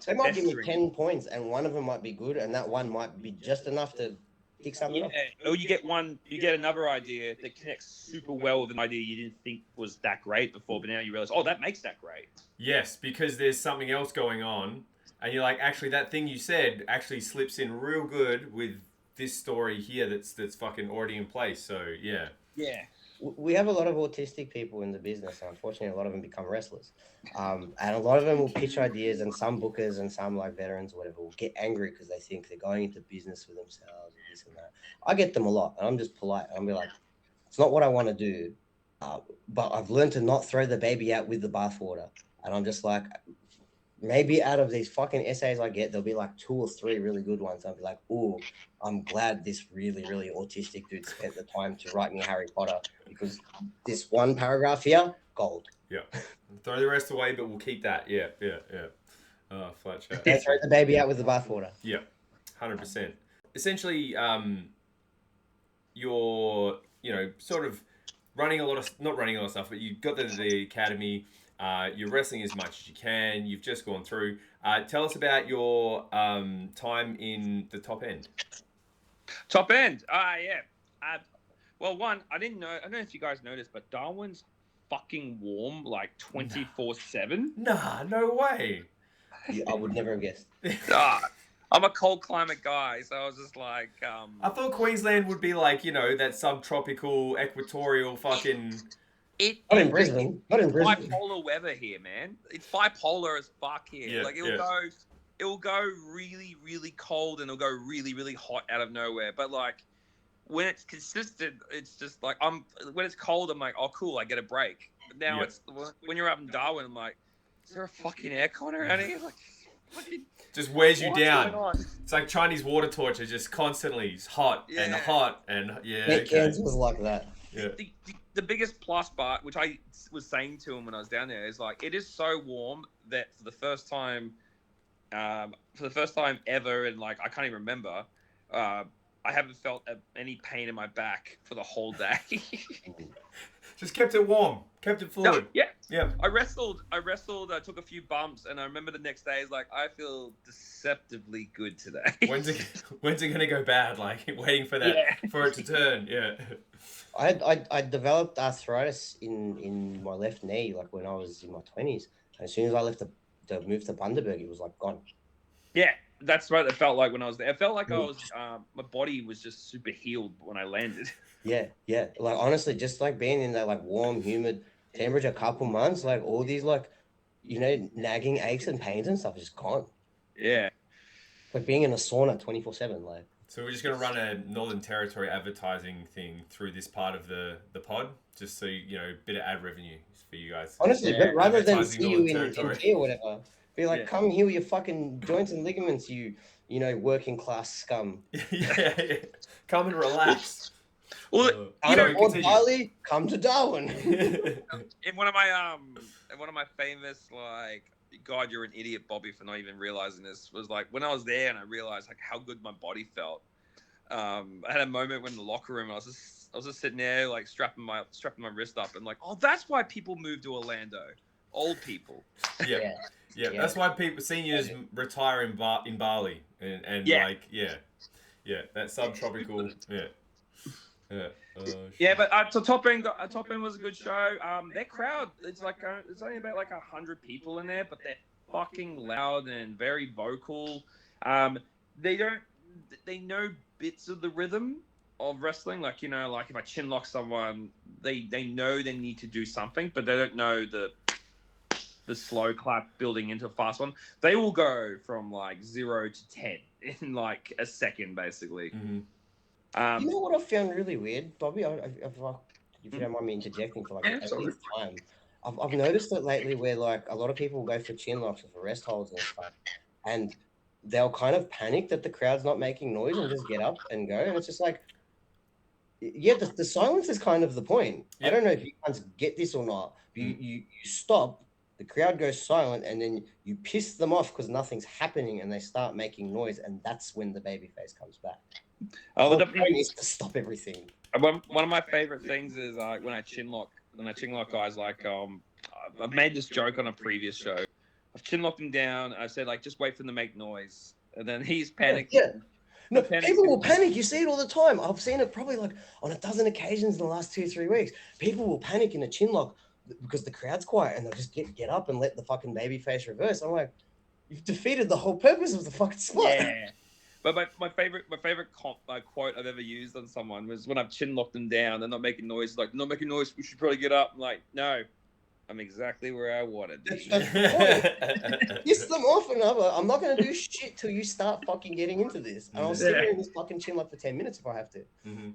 They might give me 10 points, and one of them might be good, and that one might be just enough to pick something up. Or you get another idea that connects super well with an idea you didn't think was that great before, but now you realize, oh, that makes that great. Yes, because there's something else going on. And you're like, actually, that thing you said actually slips in real good with this story here that's fucking already in place. So, yeah. Yeah. We have a lot of autistic people in the business. Unfortunately, a lot of them become wrestlers. And a lot of them will pitch ideas, and some bookers and some like veterans or whatever will get angry because they think they're going into business for themselves and this and that. I get them a lot, and I'm just polite. I'm be like, it's not what I want to do, but I've learned to not throw the baby out with the bathwater. And I'm just like, maybe out of these fucking essays I get, there'll be like 2 or 3 really good ones. I'll be like, oh, I'm glad this really, really autistic dude spent the time to write me Harry Potter, because this one paragraph here, gold. Yeah. Throw the rest away, but we'll keep that. Yeah. Flat chat. Don't throw the baby out with the bathwater. Yeah, 100%. Essentially, you're, sort of not running a lot of stuff, but you've got the academy. You're wrestling as much as you can. You've just gone through. Tell us about your time in the top end. Top end. Yeah. Well, one, I don't know if you guys noticed, but Darwin's fucking warm like 24/7. Nah, no way. I would never have guessed. I'm a cold climate guy, so I was just like... I thought Queensland would be like, that subtropical, equatorial fucking... Not in Brisbane. Bipolar weather here, man. It's bipolar as fuck here. Yeah, like, it'll go really, really cold and it'll go really, really hot out of nowhere. But, like, when it's consistent, it's just like... when it's cold, I'm like, oh, cool, I get a break. But now it's... When you're up in Darwin, I'm like, is there a fucking aircon around here? Like... Just wears you down. It's like Chinese water torture, just constantly hot and hot and Cairns was like that. Yeah. The biggest plus part, which I was saying to him when I was down there, is like it is so warm that for the first time ever, and like I can't even remember, I haven't felt any pain in my back for the whole day. Just kept it warm, kept it fluid. No, yeah. I wrestled. I took a few bumps, and I remember the next day is like I feel deceptively good today. When's it gonna go bad? Like waiting for that for it to turn. Yeah. I developed arthritis in my left knee like when I was in my 20s. And as soon as I left the move to Bundaberg, it was like gone. Yeah, that's what it felt like when I was there. It felt like I was my body was just super healed when I landed. Yeah. Like honestly, just like being in that like warm, humid temperature a couple months, like all these like nagging aches and pains and stuff is just gone. Yeah. Like being in a sauna 24/7, like. So we're just gonna run a Northern Territory advertising thing through this part of the pod, just so a bit of ad revenue for you guys. Honestly, but rather than see you in tea or whatever, be like, come heal your fucking joints and ligaments, you working class scum. yeah. Come and relax. Well, Bali, come to Darwin. in one of my famous like, God, you're an idiot, Bobby, for not even realizing this. Was like when I was there and I realized like how good my body felt. I had a moment when in the locker room I was just sitting there like strapping my wrist up and like, oh, that's why people move to Orlando, old people. Yeah. That's why seniors retire in Bali and that subtropical but so top end was a good show. Their crowd, it's like there's only about like 100 people in there, but they're fucking loud and very vocal. They know bits of the rhythm of wrestling, like like if I chin lock someone, they know they need to do something, but they don't know the slow clap building into a fast one. They will go from like 0 to 10 in like a second, basically. Mm-hmm. You know what I found really weird, Bobby? If you don't mind me interjecting for like a time, I've noticed it lately where like a lot of people go for chin locks or for rest holds and stuff, and they'll kind of panic that the crowd's not making noise and just get up and go, and it's just like, the silence is kind of the point. Yep. I don't know if you guys get this or not. You stop, the crowd goes silent, and then you piss them off because nothing's happening, and they start making noise, and that's when the babyface comes back. The point is to stop everything. One of my favorite things is when I chin lock guys. Like I've made this joke on a previous show. I've chin locked him down. I said like just wait for him to make noise, and then he's panicking. Yeah. No, people will panic. You see it all the time. I've seen it probably like on a dozen occasions in the last 2-3 weeks. People will panic in a chin lock because the crowd's quiet, and they'll just get up and let the fucking babyface reverse. I'm like, you've defeated the whole purpose of the fucking spot. Yeah. But my favorite quote I've ever used on someone was when I've chin locked them down, they're not making noise. Like, not making noise, we should probably get up. I'm like, no, I'm exactly where I wanted. That's the point. Piss them off another. I'm not going to do shit till you start fucking getting into this. And I'll sit here in this fucking chin lock for 10 minutes if I have to. Mm-hmm.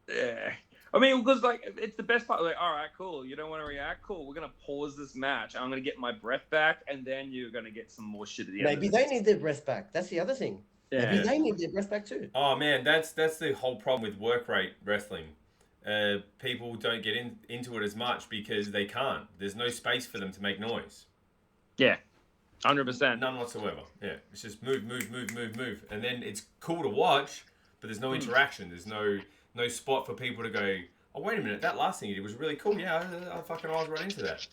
Yeah. I mean, because like it's the best part. Like, all right, cool. You don't want to react, cool. We're gonna pause this match. I'm gonna get my breath back, and then you're gonna get some more shit at the end. Maybe they need their breath back. That's the other thing. Yeah. Maybe they need their breath back too. Oh man, that's the whole problem with work rate wrestling. People don't get into it as much because they can't. There's no space for them to make noise. Yeah, 100%. None whatsoever. Yeah, it's just move, and then it's cool to watch, but there's no interaction. There's no spot for people to go, I oh, wait a minute, that last thing you did was really cool. Yeah, I fucking was right into that.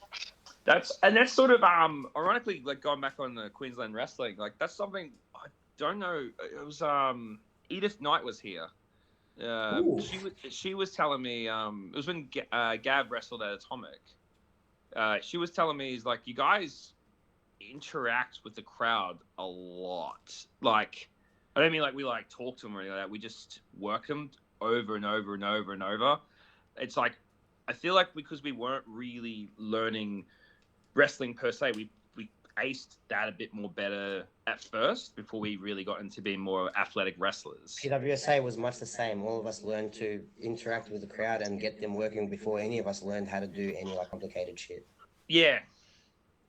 That's sort of ironically, like going back on the Queensland wrestling, like that's something I don't know. It was Edith Knight was here. She was telling me it was when Gav wrestled at Atomic. She was telling me, is like, you guys interact with the crowd a lot. Like, I don't mean like we like talk to them or anything like that. We just work them over and over and over and over. It's like, I feel like because we weren't really learning wrestling per se, we aced that a bit more better at first before we really got into being more athletic wrestlers. PWSA was much the same. All of us learned to interact with the crowd and get them working before any of us learned how to do any like complicated shit. Yeah.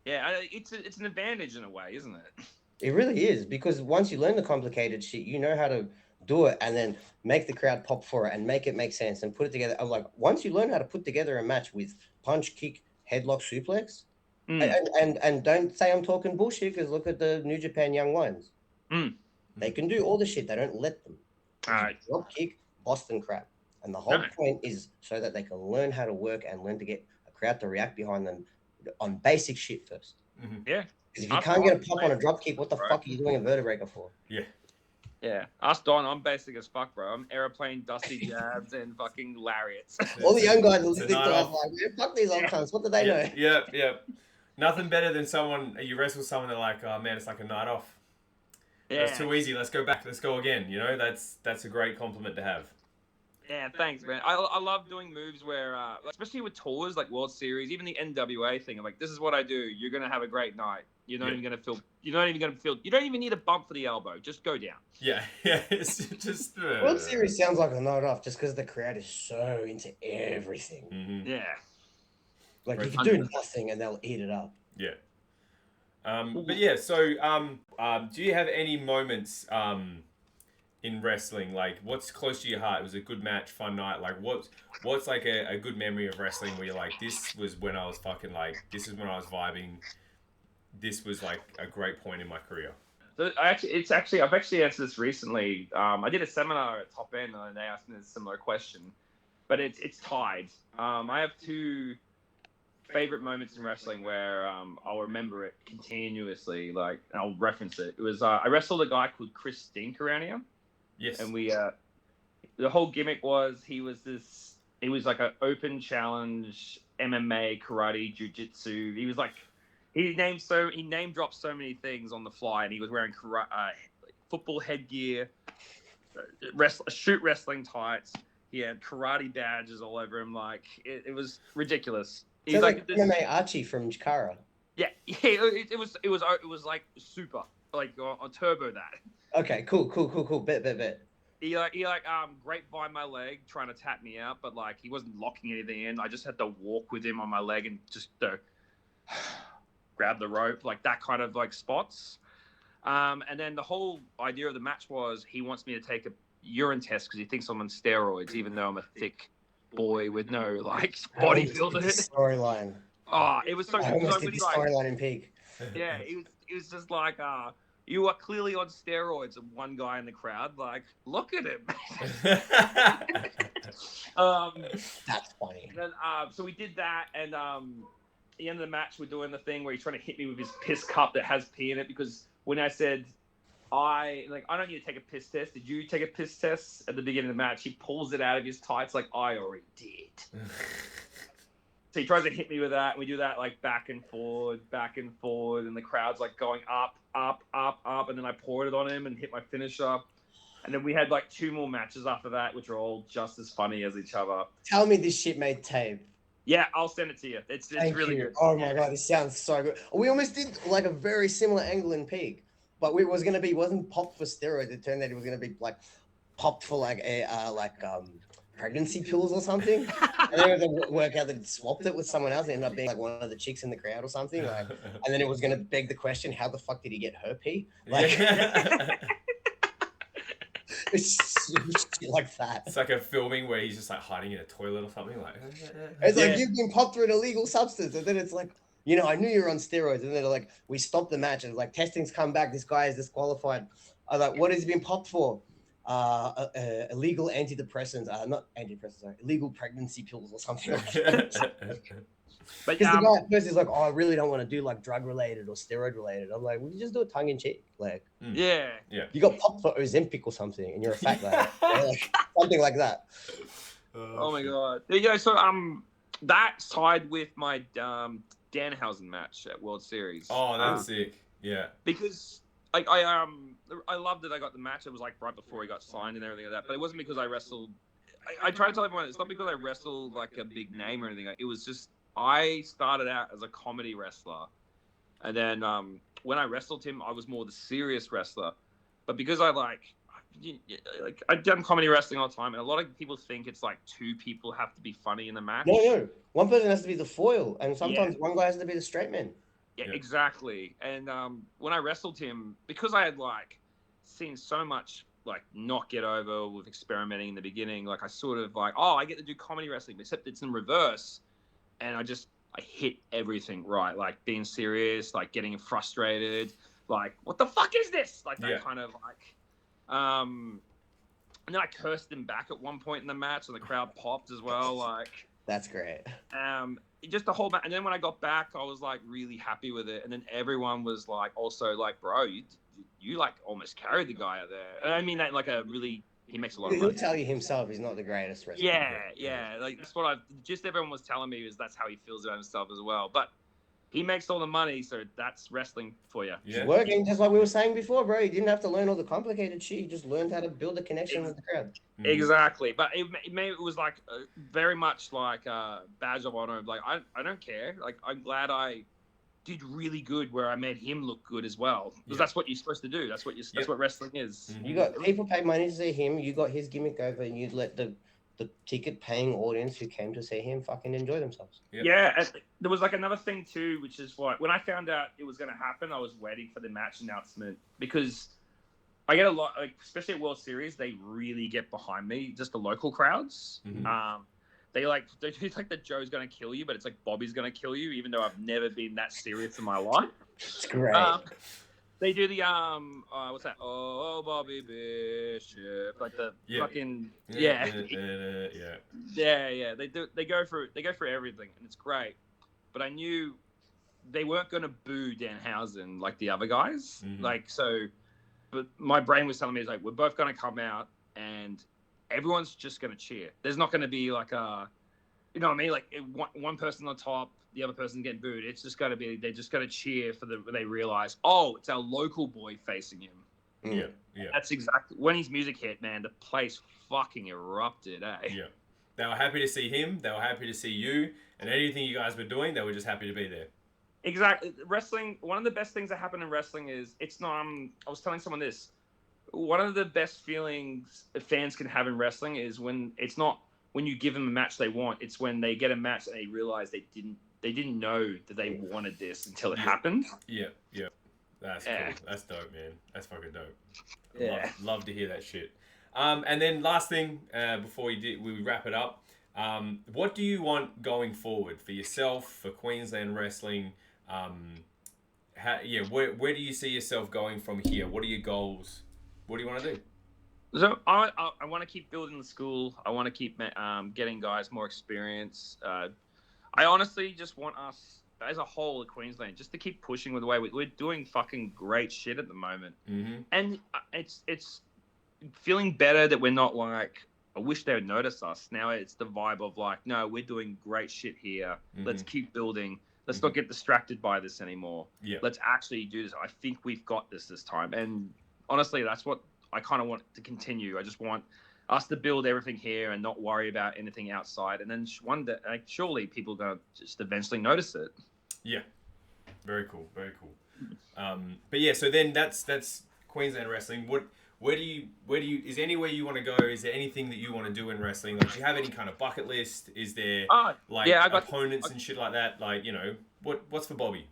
It's an advantage in a way, isn't it? It really is, because once you learn the complicated shit, you know how to do it and then make the crowd pop for it and make it make sense and put it together. I'm like, once you learn how to put together a match with punch, kick, headlock, suplex, and don't say I'm talking bullshit, because look at the New Japan Young Lions. They can do all the shit. They don't let them. Drop kick, Boston crap. And the whole point is so that they can learn how to work and learn to get a crowd to react behind them on basic shit first. Yeah. Because if you can't get a pop on a drop kick, what the fuck are you doing a vertebraker for? Yeah. Us Don, I'm basic as fuck, bro. I'm aeroplane, dusty jabs, and fucking lariats. All the young guys are listening to us like, man, fuck these old cunts. What do they know? Yeah. Nothing better than you wrestle someone, they're like, oh man, it's like a night off. Yeah. It's too easy. Let's go back. Let's go again. You know, that's a great compliment to have. Yeah, thanks, man. I love doing moves where, especially with tours like World Series, even the NWA thing. I'm like, this is what I do. You're gonna have a great night. You're not even gonna feel. You don't even need a bump for the elbow. Just go down. Yeah. It's just. World Series sounds like a night off, just because the crowd is so into everything. Mm-hmm. Yeah. Like you can do nothing and they'll eat it up. Yeah. But yeah, so do you have any moments in wrestling, like what's close to your heart? It was a good match, fun night. Like what's like a good memory of wrestling where you're like, this was when I was fucking like, this is when I was vibing. This was like a great point in my career. So I've actually answered this recently. I did a seminar at Top End and they asked me a similar question, but it's tied. I have two favorite moments in wrestling where I'll remember it continuously, like, and I'll reference it. It was I wrestled a guy called Chris Dink around here. Yes. And we the whole gimmick was he was like an open challenge MMA, karate, jiu-jitsu. He was like he name dropped so many things on the fly, and he was wearing football headgear, shoot wrestling tights. He had karate badges all over him. Like it was ridiculous. He's like MMA Archie from Chikara. Yeah. It was like super, like on turbo that. Okay, cool. Bet. He grapevine my leg, trying to tap me out, but like he wasn't locking anything in. I just had to walk with him on my leg and just grab the rope, like that kind of like spots. And then the whole idea of the match was he wants me to take a urine test because he thinks I'm on steroids, even though I'm a thick boy with no like bodybuilder storyline. Oh, it was so. I almost did the storyline in Peak. Yeah, it was just like you are clearly on steroids, and one guy in the crowd like, look at him. That's funny. And then, so we did that, and at the end of the match, we're doing the thing where he's trying to hit me with his piss cup that has pee in it, because when I said I don't need to take a piss test. Did you take a piss test at the beginning of the match? He pulls it out of his tights like, I already did. So he tries to hit me with that. And we do that like back and forward. And the crowd's like going up. And then I poured it on him and hit my finisher. And then we had like 2 more matches after that, which are all just as funny as each other. Tell me this shit made tape. Yeah, I'll send it to you. It's really good. Oh my God, this sounds so good. We almost did like a very similar angle in Peak. But it wasn't popped for steroids. It turned out it was gonna be like popped for like pregnancy pills or something. And then it was a workout that swapped it with someone else and ended up being like one of the chicks in the crowd or something. Like, and then it was gonna beg the question, how the fuck did he get her pee? Like it's shit like that. It's like a filming where he's just like hiding in a toilet or something. Like it's like you've been popped for an illegal substance, and then it's like, you know, I knew you were on steroids, and then like we stopped the match, and like testing's come back. This guy is disqualified. I was like, what has he been popped for? illegal antidepressants, not antidepressants, sorry, illegal pregnancy pills or something like that. But Because the guy at first is like, oh, I really don't want to do like drug related or steroid related. I'm like, well, you just do it tongue in cheek. Like, yeah. you got popped for Ozempic or something and you're a fat guy. Like, something like that. Oh my God. So that tied with my Danhausen match at World Series. Oh, that's sick. Yeah. Because I loved that I got the match. It was like right before he got signed and everything like that. But it wasn't because I wrestled. I try to tell everyone it's not because I wrestled like a big name or anything. It was just I started out as a comedy wrestler, and then when I wrestled him, I was more the serious wrestler. But because I've done comedy wrestling all the time, and a lot of people think it's like two people have to be funny in the match. No. One person has to be the foil, and sometimes one guy has to be the straight man. Yeah, exactly. And when I wrestled him, because I had like seen so much like not get over with experimenting in the beginning, like I sort of like, I get to do comedy wrestling, except it's in reverse, and I hit everything right, like being serious, like getting frustrated, like what the fuck is this, like that kind of like, and then I cursed him back at one point in the match, and the crowd popped as well, like. That's great. Just the whole match, and then when I got back, I was like really happy with it, and then everyone was like, also like, bro, you like almost carried the guy out there. And I mean that like he makes a lot of money. He'll tell you himself he's not the greatest wrestler. Yeah, like that's what everyone was telling me is that's how he feels about himself as well. But he makes all the money, so that's wrestling for you. Yeah. It's working, just like we were saying before, bro. He didn't have to learn all the complicated shit. He just learned how to build a connection with the crowd. Exactly. But it was like very much like a badge of honor. Like, I don't care. Like, I'm glad I did really good where I made him look good as well. Because that's what you're supposed to do. That's what wrestling is. You got people paid money to see him. You got his gimmick over, and you let the ticket-paying audience who came to see him fucking enjoy themselves. Yeah, and there was like another thing too, which is like when I found out it was going to happen, I was waiting for the match announcement because I get a lot, like, especially at World Series, they really get behind me. Just the local crowds, they do like that Joe's going to kill you, but it's like Bobby's going to kill you, even though I've never been that serious in my life. It's great. They do the what's that? Oh, Bobby Bishop, like the fucking yeah. They go for everything, and it's great. But I knew they weren't going to boo Danhausen like the other guys, like so. But my brain was telling me like we're both going to come out, and everyone's just going to cheer. There's not going to be like you know what I mean? Like one person on top, the other person getting booed. It's just got to be, they just got to cheer when they realize, it's our local boy facing him. Yeah. That's exactly when his music hit, man. The place fucking erupted, eh? Yeah. They were happy to see him. They were happy to see you, and anything you guys were doing, they were just happy to be there. Exactly. Wrestling. One of the best things that happen in wrestling is it's not. I was telling someone this. One of the best feelings fans can have in wrestling is when it's not when you give them a match they want. It's when they get a match and they realize they didn't know that they wanted this until it happened. Yeah. That's cool. That's dope, man. That's fucking dope. Yeah. Love to hear that shit. And then last thing, before we wrap it up, what do you want going forward for yourself, for Queensland wrestling? Where do you see yourself going from here? What are your goals? What do you want to do? So I want to keep building the school. I want to keep getting guys more experience. I honestly just want us as a whole of Queensland just to keep pushing with the way we're doing fucking great shit at the moment. And it's feeling better that we're not like, I wish they would notice us. Now it's the vibe of like, no, we're doing great shit here. Let's keep building. Let's not get distracted by this anymore. Let's actually do this. I think we've got this time. And honestly, that's what I kind of want to continue. I just want us to build everything here and not worry about anything outside. And then one day, surely people are going to just eventually notice it. Yeah. Very cool. Very cool. But yeah, so then that's Queensland wrestling. Where do you, is there anywhere you want to go? Is there anything that you want to do in wrestling? Like, do you have any kind of bucket list? Is there opponents and shit like that? Like, you know, what's for Bobby?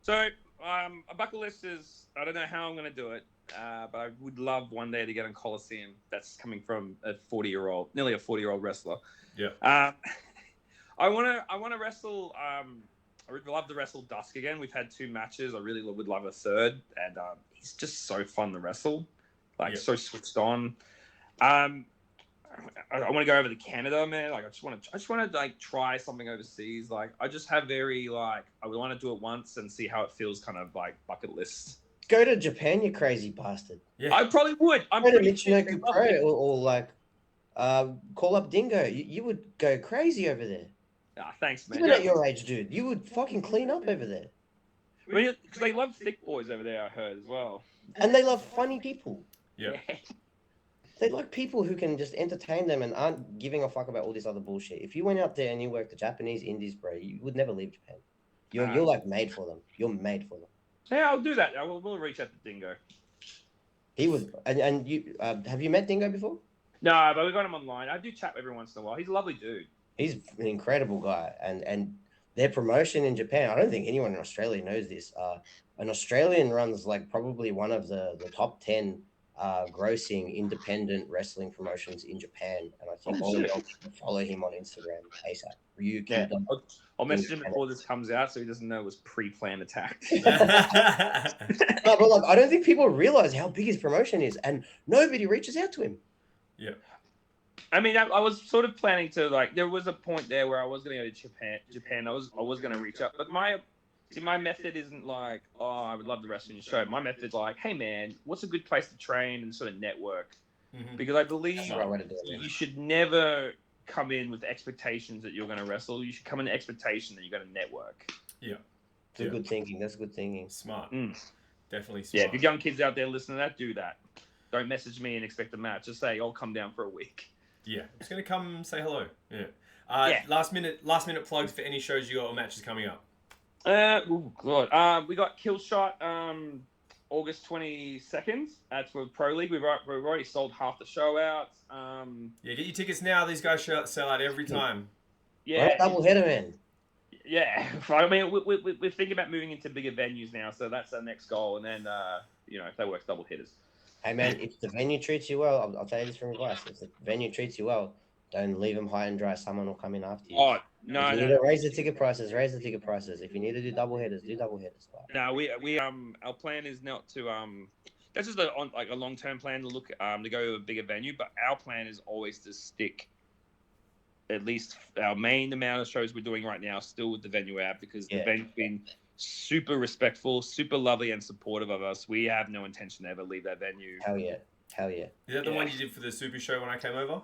So, a bucket list is, I don't know how I'm going to do it. But I would love one day to get on Coliseum. That's coming from nearly a 40-year-old wrestler. Yeah. I want to wrestle. I would love to wrestle Dusk again. We've had 2 matches. I really would love a third, and he's just so fun to wrestle. like so switched on. I want to go over to Canada, man. Like, I just want to like try something overseas. Like, I just have very like, I would want to do it once and see how it feels, kind of like bucket list. Go to Japan, you crazy bastard. Yeah. I probably would. I'm go to pretty sure Michinoku Pro or like call up Dingo. You would go crazy over there. Ah, thanks, man. Even at your age, dude, you would fucking clean up over there. Because they love thick boys over there, I heard as well. And they love funny people. Yeah. They like people who can just entertain them and aren't giving a fuck about all this other bullshit. If you went out there and you worked the Japanese indies, bro, you would never leave Japan. You're like made for them. You're made for them. Yeah, I'll do that. We'll reach out to Dingo. He was, and you have you met Dingo before? No, but we got him online. I do chat every once in a while. He's a lovely dude. He's an incredible guy, and their promotion in Japan. I don't think anyone in Australia knows this. An Australian runs like probably one of the top 10 grossing independent wrestling promotions in Japan, and I think all of y'all should follow him on Instagram ASAP. Yeah. I'll message him before this comes out so he doesn't know it was pre-planned attack. No, but like, I don't think people realize how big his promotion is, and nobody reaches out to him. Yeah. I mean, I was sort of planning to like. There was a point there where I was going to go to Japan. I was going to reach out, but my method isn't like, oh, I would love to wrestle in your show. My method's like, hey man, what's a good place to train and sort of network? Mm-hmm. Because I believe you should never come in with expectations that you're going to wrestle. You should come in the expectation that you're going to network. Yeah. That's good thinking. That's good thinking. Smart. Definitely smart. Yeah, if you're young kids out there listening to that, do that. Don't message me and expect a match. Just say, I'll come down for a week. Yeah. I'm just going to come say hello. Yeah. Last minute plugs for any shows you got or matches coming up. Oh god. We got Killshot August 22nd. That's for Pro League. We've already sold half the show out. Yeah, get your tickets now. These guys sell out every time. Yeah. Double header, man. Yeah. I mean, we're thinking about moving into bigger venues now, so that's our next goal. And then, if that works, double hitters. Hey man, if the venue treats you well, I'll tell you this from advice. If the venue treats you well, don't leave them high and dry. Someone will come in after you. Oh, no, if you need to raise the ticket prices, raise the ticket prices. If you need to do double headers, do double headers. No, we our plan is not to that's just a long-term plan to look to go to a bigger venue, but our plan is always to stick at least our main amount of shows we're doing right now still with the venue app, because the venue's been super respectful, super lovely and supportive of us. We have no intention to ever leave that venue. Hell yeah. Is that the one you did for the Super Show when I came over?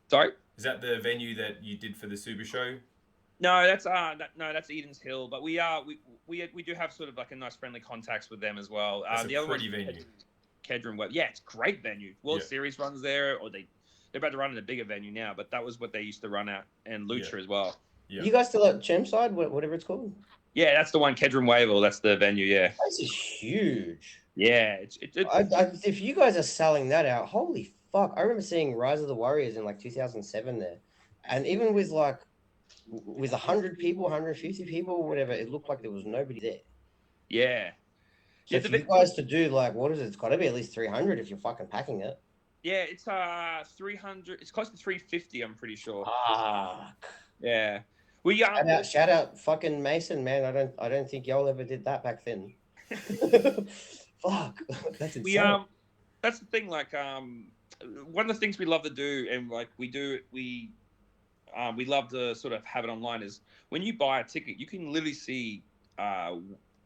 Sorry? Is that the venue that you did for the Super Show? No, that's Eden's Hill. But we do have sort of like a nice friendly contacts with them as well. That's a pretty venue. Kedron Web. Yeah, it's a great venue. World Series runs there, or they're about to run in a bigger venue now, but that was what they used to run at, and Lucha as well. Yeah. You guys still at Chermside, whatever it's called? Yeah, that's the one, Kedron Wavell. That's the venue, yeah. This is huge. Yeah. If you guys are selling that out, holy fuck. I remember seeing Rise of the Warriors in like 2007 there. And even with 100 people, 150 people, whatever, it looked like there was nobody there. Yeah. So for you guys to do what is it? It's got to be at least 300 if you're fucking packing it. Yeah, it's 300. It's close to 350, I'm pretty sure. Fuck. Yeah. Shout out fucking Mason, man. I don't think y'all ever did that back then. Fuck. That's insane. That's the thing, one of the things we love to do, and we love to sort of have it online, is when you buy a ticket, you can literally see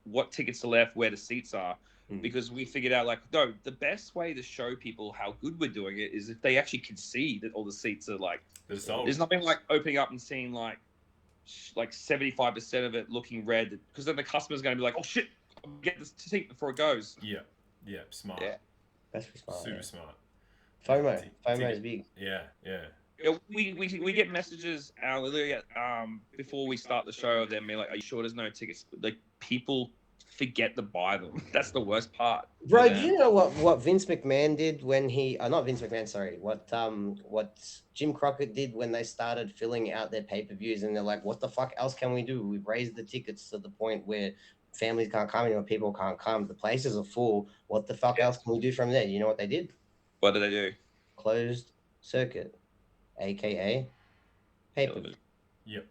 what tickets are left, where the seats are, because we figured out the best way to show people how good we're doing it is if they actually can see that all the seats are there's nothing like opening up and seeing 75% of it looking red, because then the customer's going to be like, oh shit, I'll get this seat before it goes. Yeah, smart. Yeah, that's smart. Super smart. FOMO is big. Yeah. We get messages literally before we start the show of them being like, are you sure there's no tickets? Like, people forget to buy them. That's the worst part. Bro, do you know what Vince McMahon did when he not Vince McMahon, sorry, what Jim Crockett did when they started filling out their pay-per-views, and they're like, what the fuck else can we do? We've raised the tickets to the point where families can't come anymore, people can't come, the places are full. What the fuck else can we do from there? You know what they did? What did they do? Closed circuit, aka pay-per-view. Yep.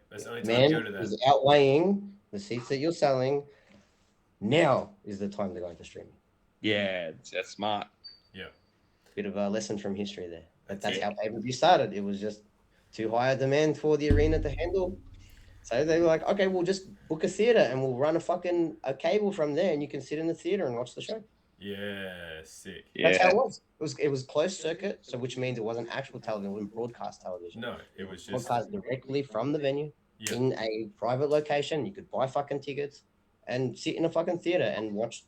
That's the only time to go to that. Is outweighing the seats that you're selling. Now is the time to go into streaming. Yeah, that's smart. Yeah. Bit of a lesson from history there. But that's how pay-per-view started. It was just too high a demand for the arena to handle. So they were like, okay, we'll just book a theater and we'll run a cable from there, and you can sit in the theater and watch the show. Yeah, sick. That's how it was. It was closed circuit, so which means it wasn't actual television, it wasn't broadcast television. No, it was just broadcast directly from the venue in a private location. You could buy fucking tickets and sit in a fucking theater and watch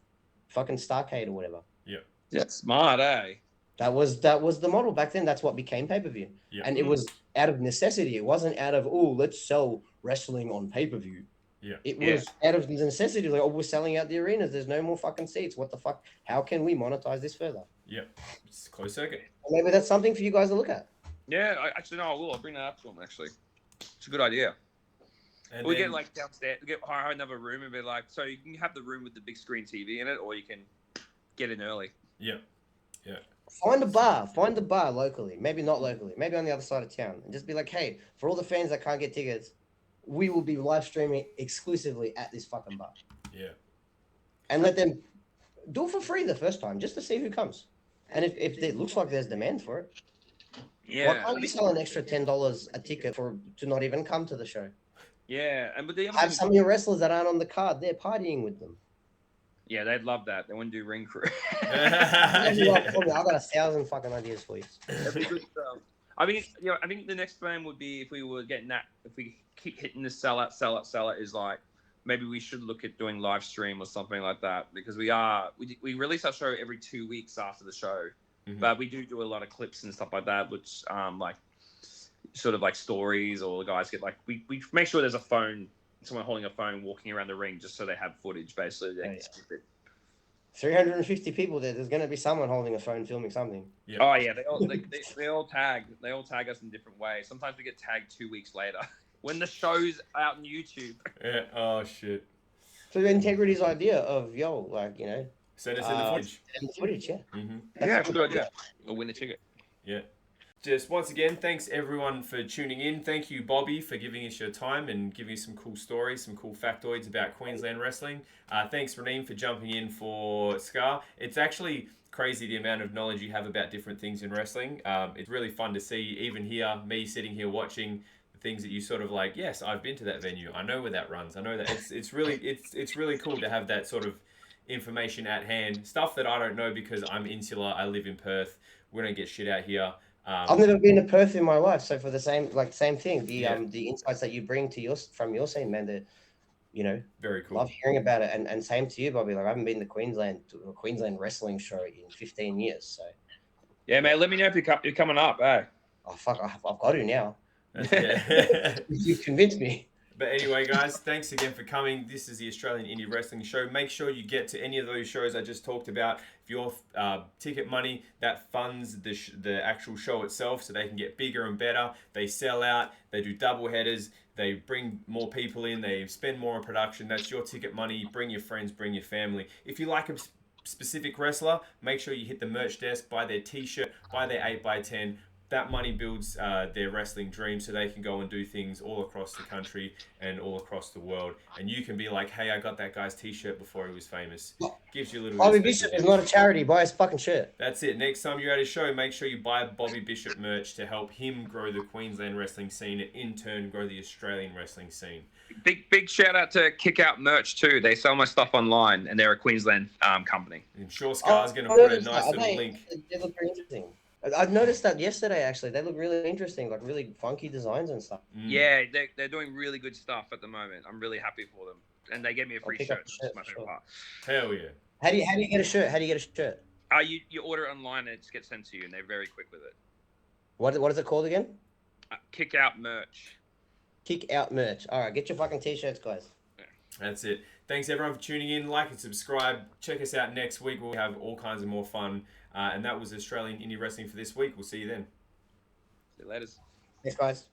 fucking Starcade or whatever. Yeah. That's smart, eh? That was the model back then. That's what became pay-per-view. Yeah. And it was out of necessity. It wasn't out of, oh, let's sell wrestling on pay-per-view. Yeah. It was out of the necessity. Like, oh, we're selling out the arenas. There's no more fucking seats. What the fuck? How can we monetize this further? Yeah. It's closed circuit. Well, maybe that's something for you guys to look at. Yeah, actually, no, I will. I'll bring that up to them, actually. It's a good idea. And we then, get like downstairs, we get hire another room and be like, so you can have the room with the big screen TV in it, or you can get in early. Yeah. Yeah. Find a bar locally. Maybe not locally. Maybe on the other side of town. And just be like, hey, for all the fans that can't get tickets, we will be live streaming exclusively at this fucking bar. Yeah. And let them do it for free the first time, just to see who comes. And if it looks like there's demand for it, Yeah. why can't you sell an extra $10 a ticket to not even come to the show? Yeah, and but the other Have thing- some of your wrestlers that aren't on the card, they're partying with them. Yeah, they'd love that. They wouldn't do ring crew. I've got 1,000 fucking ideas for you. That'd be good stuff. I mean, I think the next plan would be if we were getting that, if we keep hitting the sell out, is like maybe we should look at doing live stream or something like that, because we release our show every 2 weeks after the show, but we do a lot of clips and stuff like that, which like sort of like stories, or the guys get like we make sure there's someone holding a phone walking around the ring just so they have footage basically. They can skip it. 350 people there. There's going to be someone holding a phone filming something. Yeah. Oh yeah, they all tag us in different ways. Sometimes we get tagged 2 weeks later when the show's out on YouTube. Yeah. Oh shit. So the Integrity's idea of Send us in the footage. send the footage, yeah. Mm-hmm. Yeah, good idea. Or win a ticket. Yeah. Just once again, thanks everyone for tuning in. Thank you, Bobby, for giving us your time and giving us some cool stories, some cool factoids about Queensland wrestling. Thanks, Raneem, for jumping in for Scar. It's actually crazy the amount of knowledge you have about different things in wrestling. It's really fun to see, even here, me sitting here watching the things that you sort of like, yes, I've been to that venue. I know where that runs. I know that. It's really cool to have that sort of information at hand. Stuff that I don't know because I'm insular. I live in Perth. We don't get shit out here. I've never been to Perth in my life, so for the same thing, the insights that you bring to from your scene, man, that very cool. Love hearing about it, and same to you, Bobby. Like I haven't been to a Queensland wrestling show in 15 years, so yeah, mate. Let me know if you're coming up. Eh? Oh fuck, I've got to now. Yeah. You've convinced me. But anyway, guys, thanks again for coming. This is the Australian Indie Wrestling Show. Make sure you get to any of those shows I just talked about. If your ticket money, that funds the actual show itself so they can get bigger and better. They sell out. They do double headers. They bring more people in. They spend more on production. That's your ticket money. Bring your friends. Bring your family. If you like a specific wrestler, make sure you hit the merch desk, buy their T-shirt, buy their 8x10. That money builds their wrestling dream so they can go and do things all across the country and all across the world. And you can be like, hey, I got that guy's T-shirt before he was famous. Gives you a little... Bobby Bishop is not a charity. Buy his fucking shirt. That's it. Next time you're at a show, make sure you buy Bobby Bishop merch to help him grow the Queensland wrestling scene and in turn grow the Australian wrestling scene. Big shout out to Kickout merch too. They sell my stuff online and they're a Queensland company. I'm sure Scar's going to put a nice little link. They look very interesting. I've noticed that yesterday, actually. They look really interesting, like really funky designs and stuff. Yeah, they're doing really good stuff at the moment. I'm really happy for them. And they gave me a free shirt. That's my favorite part. Hell yeah. How do you get a shirt? How do you get a shirt? You order it online and it just gets sent to you, and they're very quick with it. What is it called again? Kickout merch. Kickout merch. All right, get your fucking T-shirts, guys. That's it. Thanks everyone for tuning in. Like and subscribe. Check us out next week. We'll have all kinds of more fun. And that was Australian Indie Wrestling for this week. We'll see you then. See you later. Thanks, guys.